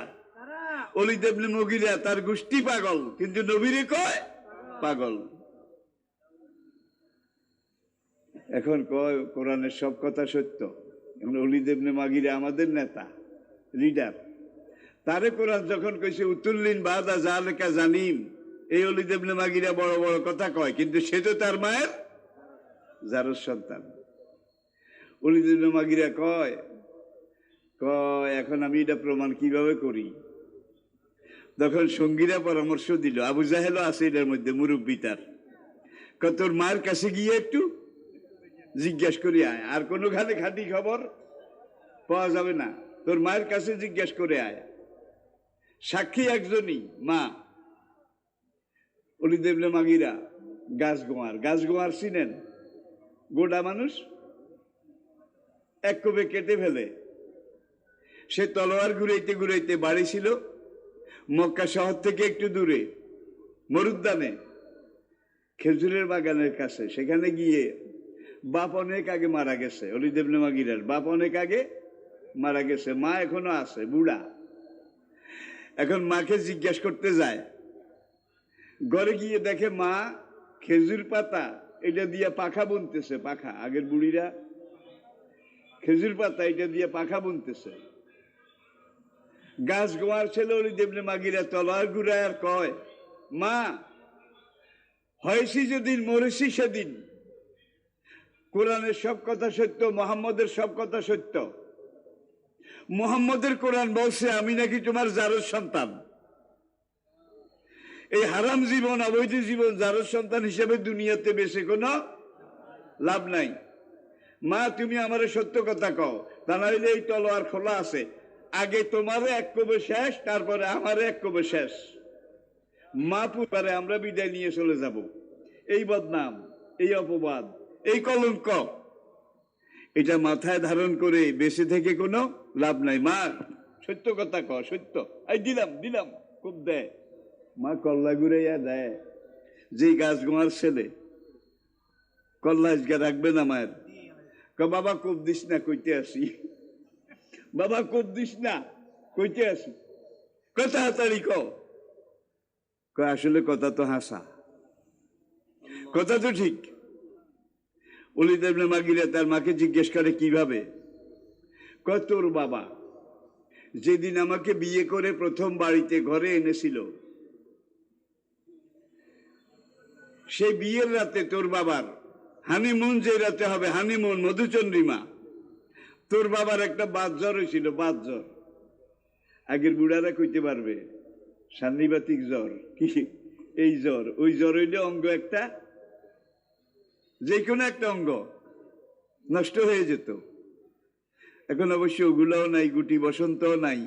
ওলিদ ইবনে মুগিরা তার গোষ্ঠী পাগল, কিন্তু নবীরে কয় পাগল। এখন কয় কোরআনের সব কথা সত্য। ওলিদ ইবনে মুগিরা আমাদের নেতা, লিডার। তারে কোরআন যখন কইছে উতুল্লিন বাদা জালেকা জানিম, এই ওলিদ ইবনে মুগিরা বড় বড় কথা কয়, কিন্তু সে তো তার মায়ের জারজ সন্তান। ওলিদ ইবনে মুগিরা কয় এখন আমি এটা প্রমাণ কিভাবে করি? তখন সঙ্গীরা পরামর্শ দিল, আবু জাহেলও আছে এটার মধ্যে, মুরব্বী তার। তোর মায়ের কাছে গিয়ে একটু জিজ্ঞাসা করি আয়, আর কোনো খানে খাঁটি খবর পাওয়া যাবে না, তোর মায়ের কাছে জিজ্ঞাসা করে আয়। সাক্ষী একজনই, মা। ওলিদ ইবনে মুগিরা গাছগোয়ার চিনেন? গোডা মানুষ, এক কোপে কেটে ফেলে। সে তলোয়ার ঘুরাইতে বাড়ি ছিল মক্কা শহর থেকে একটু দূরে, মরুদ্যানে, খেজুরের বাগানের কাছে। সেখানে গিয়ে বাপ অনেক আগে মারা গেছে, ওলিদ ইবনে মুগিরার বাপ অনেক আগে মারা গেছে, মা এখনো আছে, বুড়া। এখন মাকে জিজ্ঞাসা করতে যায়, ঘরে গিয়ে দেখে মা খেজুর পাতা এটা দিয়ে পাখা বুনতেছে। পাখা, আগের বুড়িরা খেজুর পাতা এটা দিয়ে পাখা বুনতেছে। গাছ গোয়ার ছেলে ওলিদ ইবনে মুগিরা তলোয়ার ঘুরায় আর কয়, মা হয়েছি যেদিন মরেছি সেদিন, কোরআনের সব কথা সত্য, মুহাম্মদের সব কথা সত্য। মুহাম্মদের কোরআন বলছে আমি নাকি তোমার জারজ সন্তান। এই হারাম জীবন, অবৈধ জীবন জারজ সন্তান হিসেবে দুনিয়াতে বেশি কোনো লাভ নাই। মা তুমি আমারে সত্য কথা কও, তা নাহলে এই তলোয়ার খোলা আছে, আগে তোমারে এক কোবে শেষ, তারপরে আমারে এক কোবে শেষ। মা পুপারে আমরা বিদায় নিয়ে চলে যাব। এই বদনাম, এই অপবাদ, এই কলঙ্ক, এটা মাথায় ধারণ করে বেঁচে থেকে কোনো লাভ নাই। মা সত্য কথা ক, সত্য। এই দিলাম খুব দেয়। মা কল্লা ঘুরাইয়া দেয়। যে গাছ গোয়ার ছেলে কল্লা আজকে রাখবে না মায়ের, বাবা কোপ দিস না, কইতে আসি। বাবা কোপ দিস না, কইতে আসি। কথা হাতাড়ি আসলে কথা তো হাসা, কথা তো ঠিক। ওলিদ ইবনে মুগিরা তার মাকে জিজ্ঞেস করে কিভাবে? তোর বাবা যেদিন আমাকে বিয়ে করে প্রথম বাড়িতে ঘরে এনেছিল, সেই বিয়ের রাতে তোর বাবার হানিমুন, যে রাতে হবে হানিমুন, মধুচন্দ্রিমা, তোর বাবার একটা বাত জ্বর হয়েছিল, বাত জ্বর। আগের বুড়ারা কইতে পারবে, সান্নিবাতিক জ্বর কি? এই জ্বর, ওই জ্বর হইলে অঙ্গ একটা, যে কোনো একটা অঙ্গ নষ্ট হয়ে যেত। এখন অবশ্য ওগুলাও নাই, গুটি বসন্তও নাই,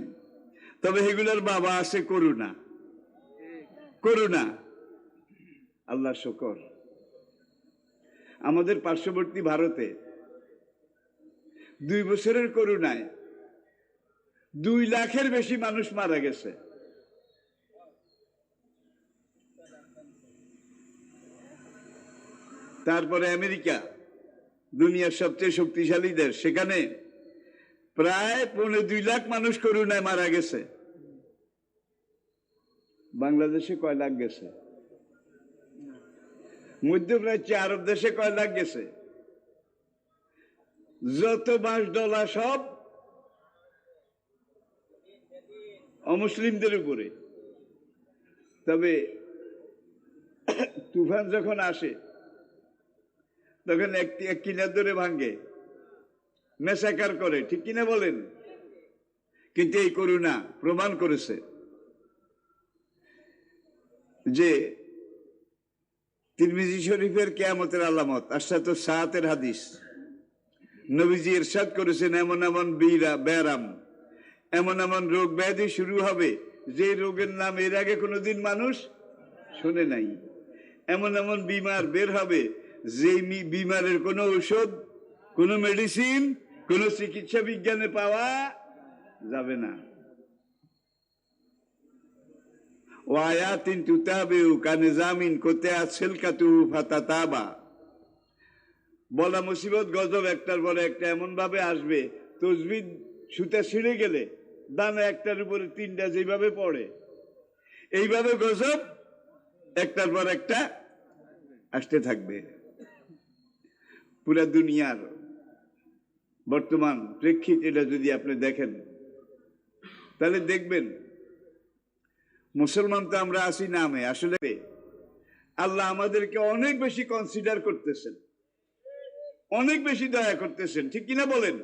তবে এগুলার বাবা আছে করুণা। আল্লাহ শুকর। আমাদের পার্শ্ববর্তী ভারতে 2 বছরের করোনায় 2 লাখের বেশি মানুষ মারা গেছে। তারপরে আমেরিকা, দুনিয়ার সবচেয়ে শক্তিশালী দেশ, সেখানে প্রায় 2.25 লাখ মানুষ করোনায় মারা গেছে। বাংলাদেশে কয় লাখ গেছে? মধ্যপ্রাচ্য, আরব দেশে কয় লাখ গেছে? যত বাঁশ ডলা সব অমুসলিমদের উপরে। তবে তুফান যখন আসে তখন এক কিনার ধরে ভাঙ্গে, মেসাকার করে, ঠিক কিনা বলেন? কিন্তু এই করোনা প্রমাণ করেছে যে তিরমিজি শরীফের কিয়ামতের আলামত, আশরাতু সাআতের হাদিস, নবীজি ইরশাদ করেছেন এমন এমন ব্যারাম, এমন এমন রোগ ব্যাধি শুরু হবে যে রোগের নাম এর আগে কোনোদিন মানুষ শুনে নাই। এমন এমন বিমার বের হবে যে বিমারের কোনো ঔষধ, কোনো মেডিসিন, কোনো চিকিৎসা বিজ্ঞানে পাওয়া যাবে না। ও আয়াতিন তুতাবিউ কানিজামিন কোতায়াত সিলকাতুহু ফাতাতাবা। বলা মুসিবত গজব একটার পরে একটা এমন ভাবে আসবে, তসবিহ সুতা ছিঁড়ে গেলে দানা একটার উপরে 3টা যেভাবে পড়ে, এইভাবে গজব একটার পর একটা আসতে থাকবে। পুরা দুনিয়ার বর্তমান প্রেক্ষিত এটা যদি আপনি দেখেন তাহলে দেখবেন মুসলমান তো আমরা আছি নামে, আসলে আল্লাহ আমাদেরকে অনেক বেশি কনসিডার করতেছেন, অনেক বেশি দয়া করতেছেন, ঠিক কিনা বলেন?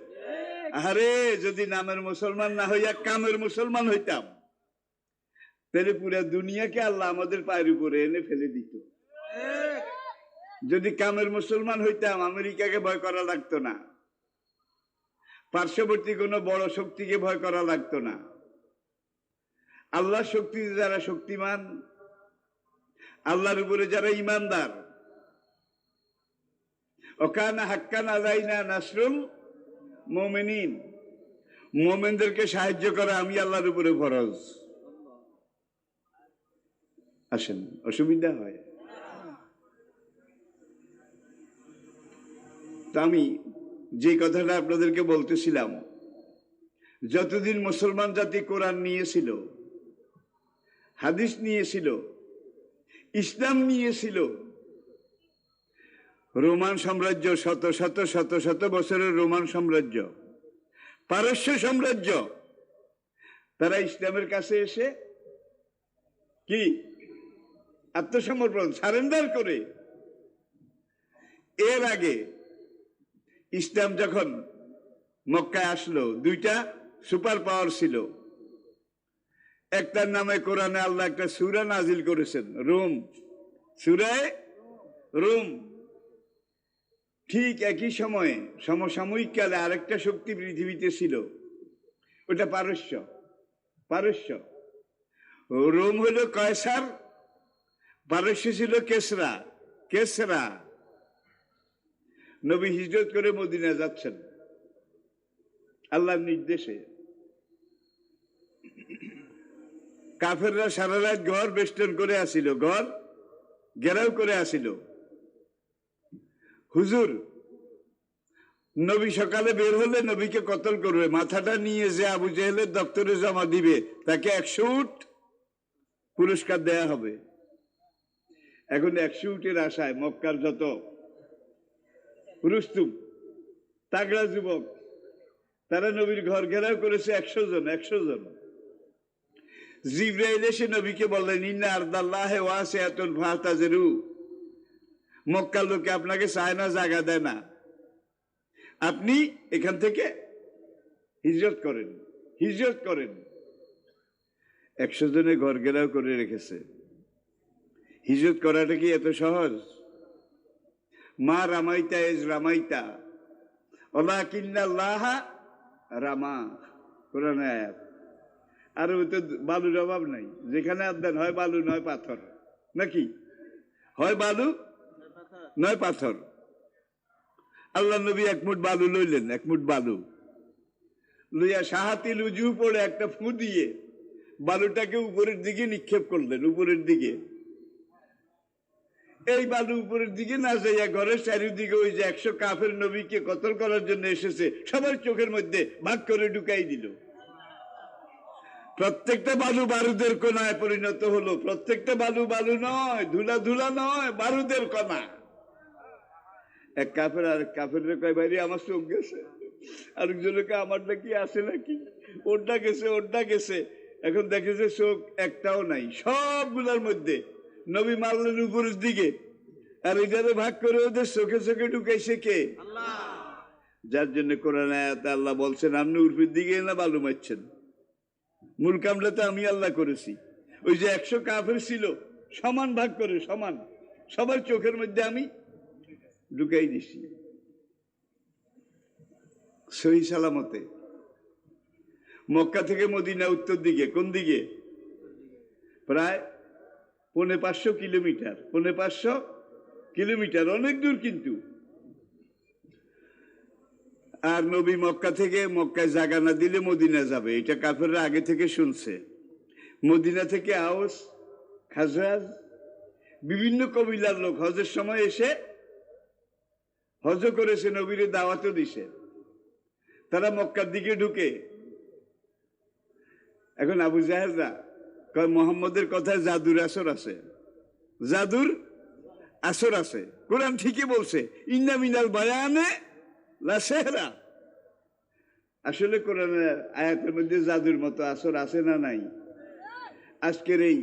আরে যদি নামের মুসলমান না হইয়া কামের মুসলমান হইতাম তাহলে পুরা দুনিয়াকে আল্লাহ আমাদের পায়ের উপরে এনে ফেলে দিত। যদি কামের মুসলমান হইতাম আমেরিকাকে ভয় করা লাগতো না, পার্শ্ববর্তী কোনো বড় শক্তিকে ভয় করা লাগতো না। আল্লাহর শক্তিতে যারা শক্তিমান, আল্লাহর উপরে যারা ইমানদার, ওকানা হাক্কান আলাইনা নাসরুল মুমিনিন, মুমিনদেরকে সাহায্য করা আমি আল্লাহর উপরে ফরজ। আসেন, অসুবিধা হয় তা আমি যে কথাটা আপনাদেরকে বলতেছিলাম, যতদিন মুসলমান জাতি কোরআন নিয়েছিল, হাদিস নিয়েছিল, ইসলাম নিয়েছিল, রোমান সাম্রাজ্য, শত শত শত শত বছরের রোমান সাম্রাজ্য, পারস্য সাম্রাজ্য, তারা ইসলামের কাছে এসে কি আত্মসমর্পণ, সারেন্ডার করে। এর আগে ইসলাম যখন মক্কায় আসলো 2টা সুপার পাওয়ার ছিল। একটার নামে কোরআনে আল্লাহ একটা সূরা নাজিল করেছেন, রোম, সূরায়ে রোম। ঠিক একই সময়ে সমসাময়িক কালে আরেকটা শক্তি পৃথিবীতে ছিল, ওটা পারস্য। পারস্য, রোম হলো কয়সার, পারস্য ছিল কেসরা। কেসরা নবী হিজরত করে মদিনা যাচ্ছেন আল্লাহর নির্দেশে। কাফেররা সারা রাত ঘর বেষ্টন করে আসিল, ঘর ঘেরাও করে আসিল। হুজুর, নবী সকালে বের হলে নবীকে কতল করবে, মাথাটা নিয়ে যে আবু জেহেলের দপ্তরে জমা দিবে তাকে 100 উট পুরস্কার দেয়া হবে। এখন 100 উটের আশায় মক্কার যত রুস্তুম তাগড়া যুবক তারা নবীর ঘর ঘেরাও করেছে 100 জন। 100 জন। জিবরাইল এসে নবীকে বললেন, ইন্না আরদাল্লাহি ওয়াসিআতুন ফাতাজিরু, মক্কার লোকে আপনাকে চায় না, জায়গা দেয় না, আপনি এখান থেকে হিজরত করেন, হিজরত করেন। 100 জনে ঘর ঘেরাও করে রেখেছে। হিজরত করাটা কি এত সহজ? মা রামাইতা ইজ রামাইতা ওয়ালাকিন্নাল্লাহ রামা, কোরআনে আয়াত। আর ওই তো বালুর অভাব নাই, যেখানে আদান হয় বালু নয় পাথর, নাকি হয় বালু নয় পাথর। আল্লাহ নবী এক মুঠ বালু লইলেন, এক মুঠ বালু লইয়া সাহাতিল উজু পড়ে একটা ফু দিয়ে বালুটাকে উপরের দিকে নিক্ষেপ করলেন, উপরের দিকে। এই বালু উপরের দিকে না যাইয়া ঘরের চারিদিকে ওই যে 100 কাফের নবীকে কতল করার জন্য এসেছে সবার চোখের মধ্যে ভাগ করে ঢুকাই দিল। প্রত্যেকটা বালু বারুদের কণায় পরিণত হলো। প্রত্যেকটা বালু বালু নয়, ধুলা ধুলা নয়, বারুদের কণা। এক কাফের আর কাফের কয় ভাই আমার চোখ গেছে, আরেকজনকে আমারটা কি আছে নাকি, ওরটা গেছে ওরটা গেছে। এখন দেখেছে চোখ একটাও নাই, সবগুলোর মধ্যে। নবী মারলেন উপরের দিকে, আর এটারে ভাগ করে ওদের চোখে চোখে ঢুকাইছে কে? যার জন্য কোরআন আয়াতে আল্লাহ বলছেন আপনি উপরের দিকে না বালু মারছেন, মূল কামটা তো আমি আল্লাহ করেছি। ওই যে 100 কাফের ছিল সমান ভাগ করে, সমান সবার চোখের মধ্যে আমি ঢুকাই দিছি সহি সালামতে। মক্কা থেকে মদিনা উত্তর দিকে, কোন দিকে? প্রায় 550 কিলোমিটার, 550 কিলোমিটার, অনেক দূর কিন্তু। আর নবী মক্কা থেকে, মক্কায় জায়গা না দিলে মদিনা যাবে, এটা কাফেররা আগে থেকে শুনছে। মদিনা থেকে আওস, খাজরাজ, বিভিন্ন কবিলার লোক হজের সময় এসে হজ করেছে, নবীরে দাওয়াতও দিছে। তারা মক্কার দিকে ঢুকে। এখন আবু জাহেলরা কয় মোহাম্মদের কথায় জাদুর আসর আছে, জাদুর আসর আছে। কোরআন ঠিকই বলছে, ইন্না মিনাল বায়ানে লা সেহরা। আসলে কোরআনের আয়াতের মধ্যে জাদুর মতো আসর আছে না নাই? আজকের এই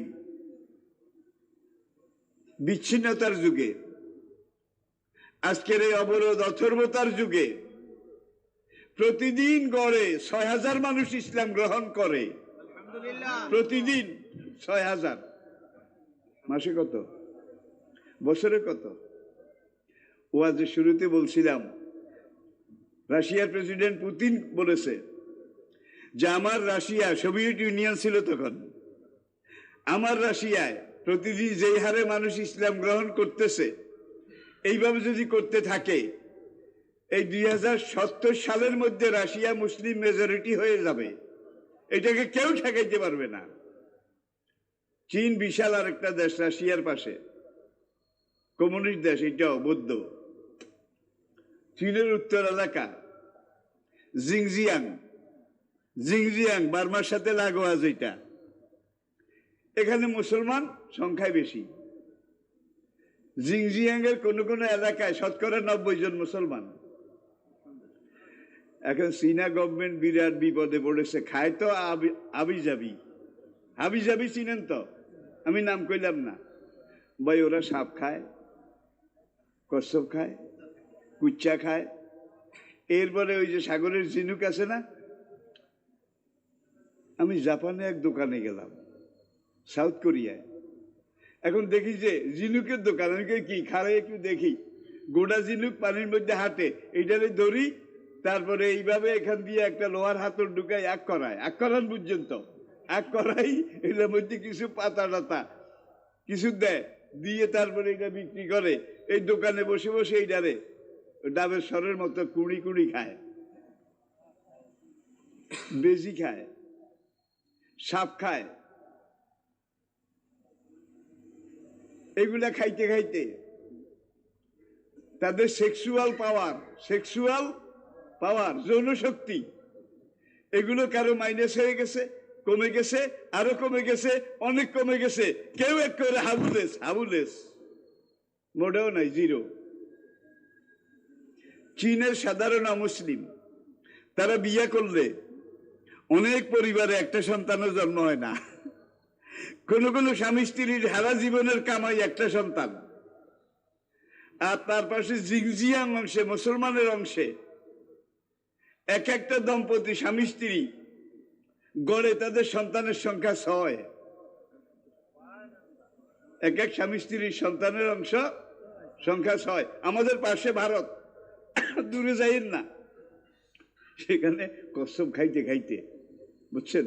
বিচ্ছিন্নতার যুগে, আজকের এই অবরোধ অথর্বতার যুগে প্রতিদিন গড়ে 6000 মানুষ ইসলাম গ্রহণ করে। প্রতিদিন 6000। মাসে কত, বছরে কত? ওয়াজের শুরুতে বলছিলাম রাশিয়ার প্রেসিডেন্ট পুতিন বলেছে যে আমার রাশিয়া, সোভিয়েত ইউনিয়ন ছিল তখন, আমার রাশিয়ায় প্রতিদিন যেই হারে মানুষ ইসলাম গ্রহণ করতেছে এইভাবে যদি করতে থাকে এই 2070 সালের মধ্যে রাশিয়া মুসলিম মেজরিটি হয়ে যাবে। এটাকে কেউ ঠেকাইতে পারবে না। চীন বিশাল আরেকটা দেশ রাশিয়ার পাশে, কমিউনিস্ট দেশ, এটাও বৌদ্ধ। চীনের উত্তর এলাকা জিংজিয়াং, জিংজিয়াং বার্মার সাথে লাগোয়া যেটা, এখানে মুসলমান সংখ্যায় বেশি। জিংজিয়াং এর কোন কোন এলাকায় 90% জন মুসলমান। এখন চীনা গভর্নমেন্ট বিরাট বিপদে পড়েছে। খায় তো আবি যাবি, হাবি যাবি চিনেন তো, আমি নাম কইলাম না ভাই। ওরা সাপ খায়, কচ্ছপ খায়, কুচ্চা খায়, এরপরে ওই যে সাগরের ঝিনুক আছে না। আমি জাপানে এক দোকানে গেলাম, সাউথ কোরিয়ায়। এখন দেখি যে ঝিনুকের দোকান, আমি কি খারে একটু দেখি, গোটা ঝিনুক পানির মধ্যে হাঁটে, এইটারে ধরি, তারপরে এইভাবে এখান দিয়ে একটা লোহার হাতল ঢুকাই আগ করায়, আগ করান পর্যন্ত আগ করাই, এটার মধ্যে কিছু পাতা টাতা কিছু দেয়, দিয়ে তারপরে এটা বিক্রি করে। এই দোকানে বসে বসে এইটারে ডাবের স্বরের মতো কুড়ি কুড়ি খায়, বেজি খায়, সাপ খায়। এগুলা খাইতে খাইতে তাদের সেক্সুয়াল পাওয়ার, যৌন শক্তি, এগুলো কারো মাইনাস হয়ে গেছে, কমে গেছে, আরো কমে গেছে, অনেক কমে গেছে। কেউ একেবারে হাবুলেস, মোটেও নাই, জিরো। চীনের সাধারণ মুসলিম তারা বিয়ে করলে অনেক পরিবারে একটা সন্তানও জন্ম হয় না। কোন কোন স্বামী স্ত্রীর সারা জীবনের কামাই একটা সন্তান। আর তার পাশে জিংজিয়াং অংশে, মুসলমানের অংশে, এক একটা দম্পতি স্বামী স্ত্রী গড়ে তাদের সন্তানের সংখ্যা 6। এক এক স্বামী স্ত্রীর সন্তানের সংখ্যা 6। আমাদের পাশে ভারত, দূরে যাইন না, সেখানে কচ্ছপ খাইতে খাইতে, বুঝছেন,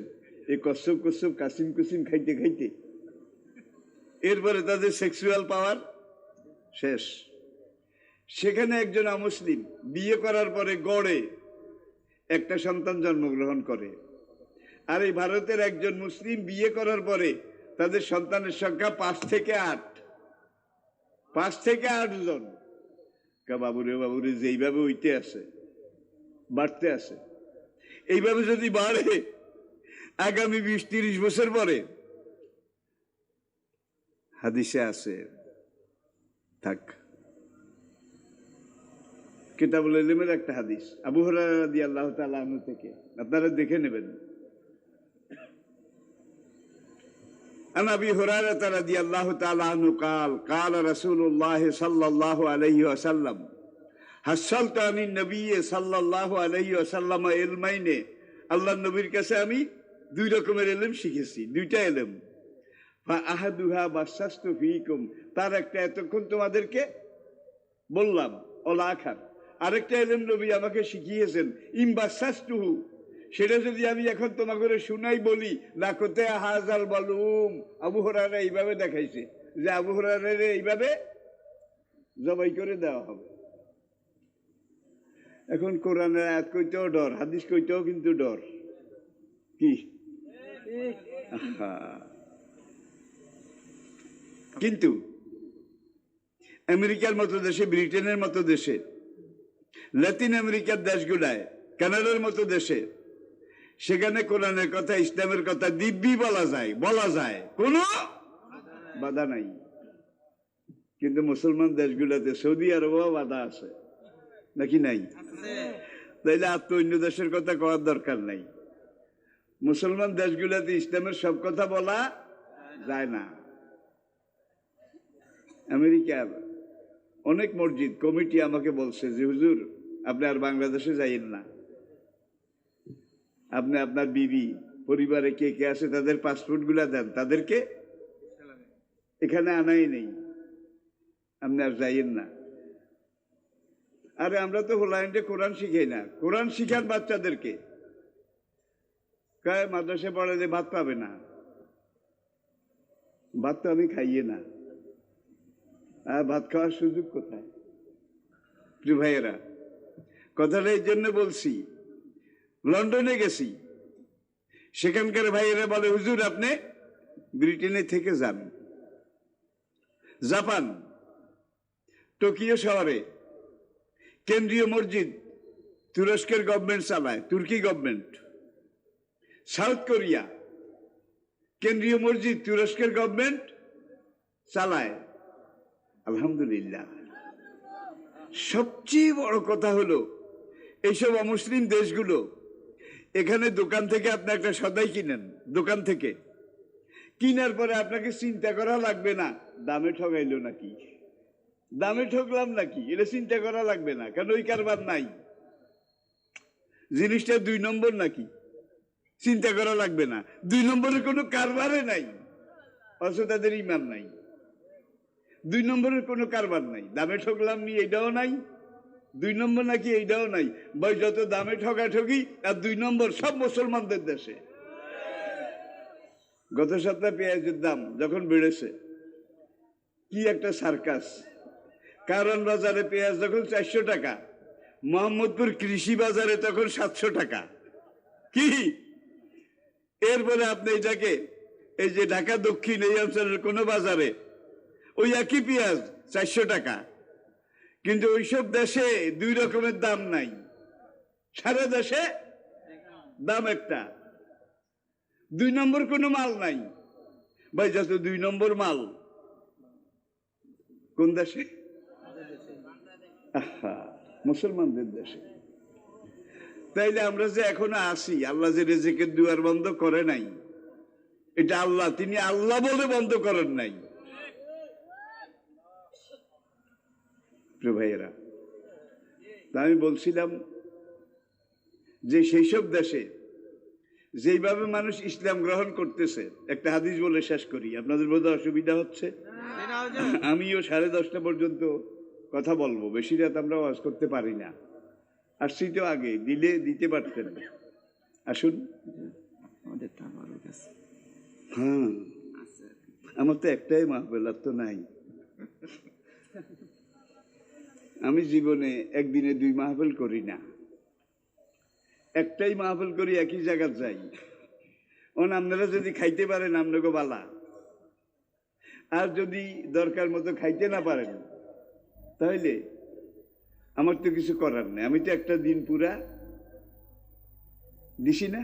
এই কচ্ছপ কাসিম কুসিম খাইতে খাইতে এরপরে তাদের সেক্সুয়াল পাওয়ার শেষ। সেখানে একজন অমুসলিম বিয়ে করার পরে গড়ে একটা সন্তান জন্মগ্রহণ করে, আর এই ভারতের একজন মুসলিম বিয়ে করার পরে তাদের সন্তানের সংখ্যা 5 থেকে 8, 5 থেকে 8 জন। বাবুরে বাবুরে, যেইভাবে হইতে আছে, বাড়তে আছে, এইভাবে যদি বাড়ে আগামী 20-30 বছর পরে, হাদিসে আছে, থাক, কিতাবুল ইলমের একটা হাদিস, আবু হুরায়রা রাদিয়াল্লাহু তাআলা আনহু থেকে, আপনারা দেখে নেবেন। عن ابي هريره رضي الله تعالى عنه قال قال رسول الله صلى الله عليه وسلم حصلت عن النبي صلى الله عليه وسلم علمين, আল্লাহর নবীর কাছে আমি 2 রকমের ইলম শিখেছি, 2টা ইলম। ফাআহাদুহা বাসাস্তু ফীকুম, তার একটা এতক্ষণ তোমাদেরকে বললাম, ওল আখার, আরেকটা ইলম নবী আমাকে শিখিয়েছেন, ইমবাসাস্তুহু, সেটা যদি আমি এখন তোমাকে শুনাই বলি, লাকতে হাজাল বালুম, আবু হুরায়রা এইভাবে দেখাইছে যে আবু হুরায়রা এইভাবে জবাই করে দেওয়া হবে। এখন কোরআনের আয়াত কইতেও ডর, হাদিস কইতেও কিন্তু ডর। কি কিন্তু আমেরিকার মতো দেশে, ব্রিটেনের মতো দেশে, লাতিন আমেরিকার দেশগুলায়, কানাডার মতো দেশে, সেখানে কোরআনের কথা, ইসলামের কথা দিব্যি বলা যায়, কোনো বাধা নাই। কিন্তু মুসলমান দেশগুলোতে, সৌদি আরবও বাধা আছে নাকি নাই? তাইলে আর তো অন্য দেশের কথা কওয়ার দরকার নাই। মুসলমান দেশগুলোতে ইসলামের সব কথা বলা যায় না। আমেরিকার অনেক মসজিদ কমিটি আমাকে বলছে যে হুজুর, আপনি আর বাংলাদেশে যাইয়েন না, আপনি আপনার বিবি, পরিবারে কে কে আছে তাদের পাসপোর্ট গুলা দেন, তাদেরকে এখানে আনাই নেই, আপনি আর যাইয়েন না। আরে আমরা তো হোল্যান্ডে কোরআন শিখাই না, কোরআন শিখান বাচ্চাদেরকে, কয় মাদ্রাসা পড়ালে ভাত পাবে না, ভাত তো আমি খাইয়ে না, আর ভাত খাওয়ার সুযোগ কোথায়? প্রিয় ভাইয়েরা, কথাটা এই জন্য বলছি, লন্ডনে গেছি, সেখানকার ভাইয়েরা বলে হুজুর আপনি ব্রিটেনে থেকে যান। জাপান, টোকিও শহরে কেন্দ্রীয় মসজিদ তুরস্কের গভর্নমেন্ট চালায়, তুর্কি গভর্নমেন্ট। সাউথ কোরিয়া, কেন্দ্রীয় মসজিদ তুরস্কের গভর্নমেন্ট চালায়। আলহামদুলিল্লাহ। সবচেয়ে বড় কথা হলো, এইসব অমুসলিম দেশগুলো, এখানে দোকান থেকে আপনি একটা সদাই কিনেন, দোকান থেকে কিনার পরে আপনাকে চিন্তা করা লাগবে না দামে ঠগাইলো নাকি, দামে ঠকলাম নাকি, এটা চিন্তা করা লাগবে না, কারণ ওই কারবার নাই। জিনিসটা 2 নম্বর নাকি, চিন্তা করা লাগবে না, 2 নম্বরের কোনো কারবারে নাই, অথচ তাদের ইমান নাই। 2 নম্বরের কোনো কারবার নাই, দামে ঠকলাম নি এইটাও নাই, 2 নম্বর নাকি এইটাও নাই। ভাই যত দামে ঠগাঠগি আর 2 নম্বর সব মুসলমানদের দেশে। গত সপ্তাহে পেঁয়াজের দাম যখন বেড়েছে, কি একটা সার্কাস। কারণ বাজারে পেঁয়াজ যখন 400 টাকা, মোহাম্মদপুর কৃষি বাজারে তখন 700 টাকা। কি এরপরে আপনি এটাকে, এই যে ঢাকা দক্ষিণ এই অঞ্চলের কোন বাজারে ওই একই পেঁয়াজ 400 টাকা, কিন্তু ওইসব দেশে 2 রকমের দাম নাই, সারা দেশে দাম একটা। 2 নম্বর কোনো মাল নাই। ভাই যত 2 নম্বর মাল কোন দেশে? মুসলমানদের দেশে। তাইলে আমরা যে এখনো আছি, আল্লাহ যে রিজিকের দুয়ার বন্ধ করে নাই, এটা আল্লাহ, তিনি আল্লাহ বলে বন্ধ করেন নাই। প্রিয় ভাইয়েরা, আমি বলছিলাম যে সেই সব দেশে যেইভাবে মানুষ ইসলাম গ্রহণ করতেছে, একটা হাদিস বলে শেষ করি, আপনাদের বোধহয় অসুবিধা হচ্ছে। আমিও 10:30 পর্যন্ত কথা বলবো, বেশি রাত আমরা ওয়াজ করতে পারি না। আসছি তো আগে, দিলে দিতে পারতেন। আসুন। হ্যাঁ, আমার তো একটাই মাহফিল, আর তো নাই। আমি জীবনে একদিনে 2 মাহফিল করি না, একটাই মাহফিল করি, একই জায়গা যাই। আপনারা যদি খাইতে পারেন আপনাকে বালা, আর যদি দরকার মতো খাইতে না পারেন তাহলে আমার তো কিছু করার নেই। আমি তো একটা দিন পুরা দিছি না।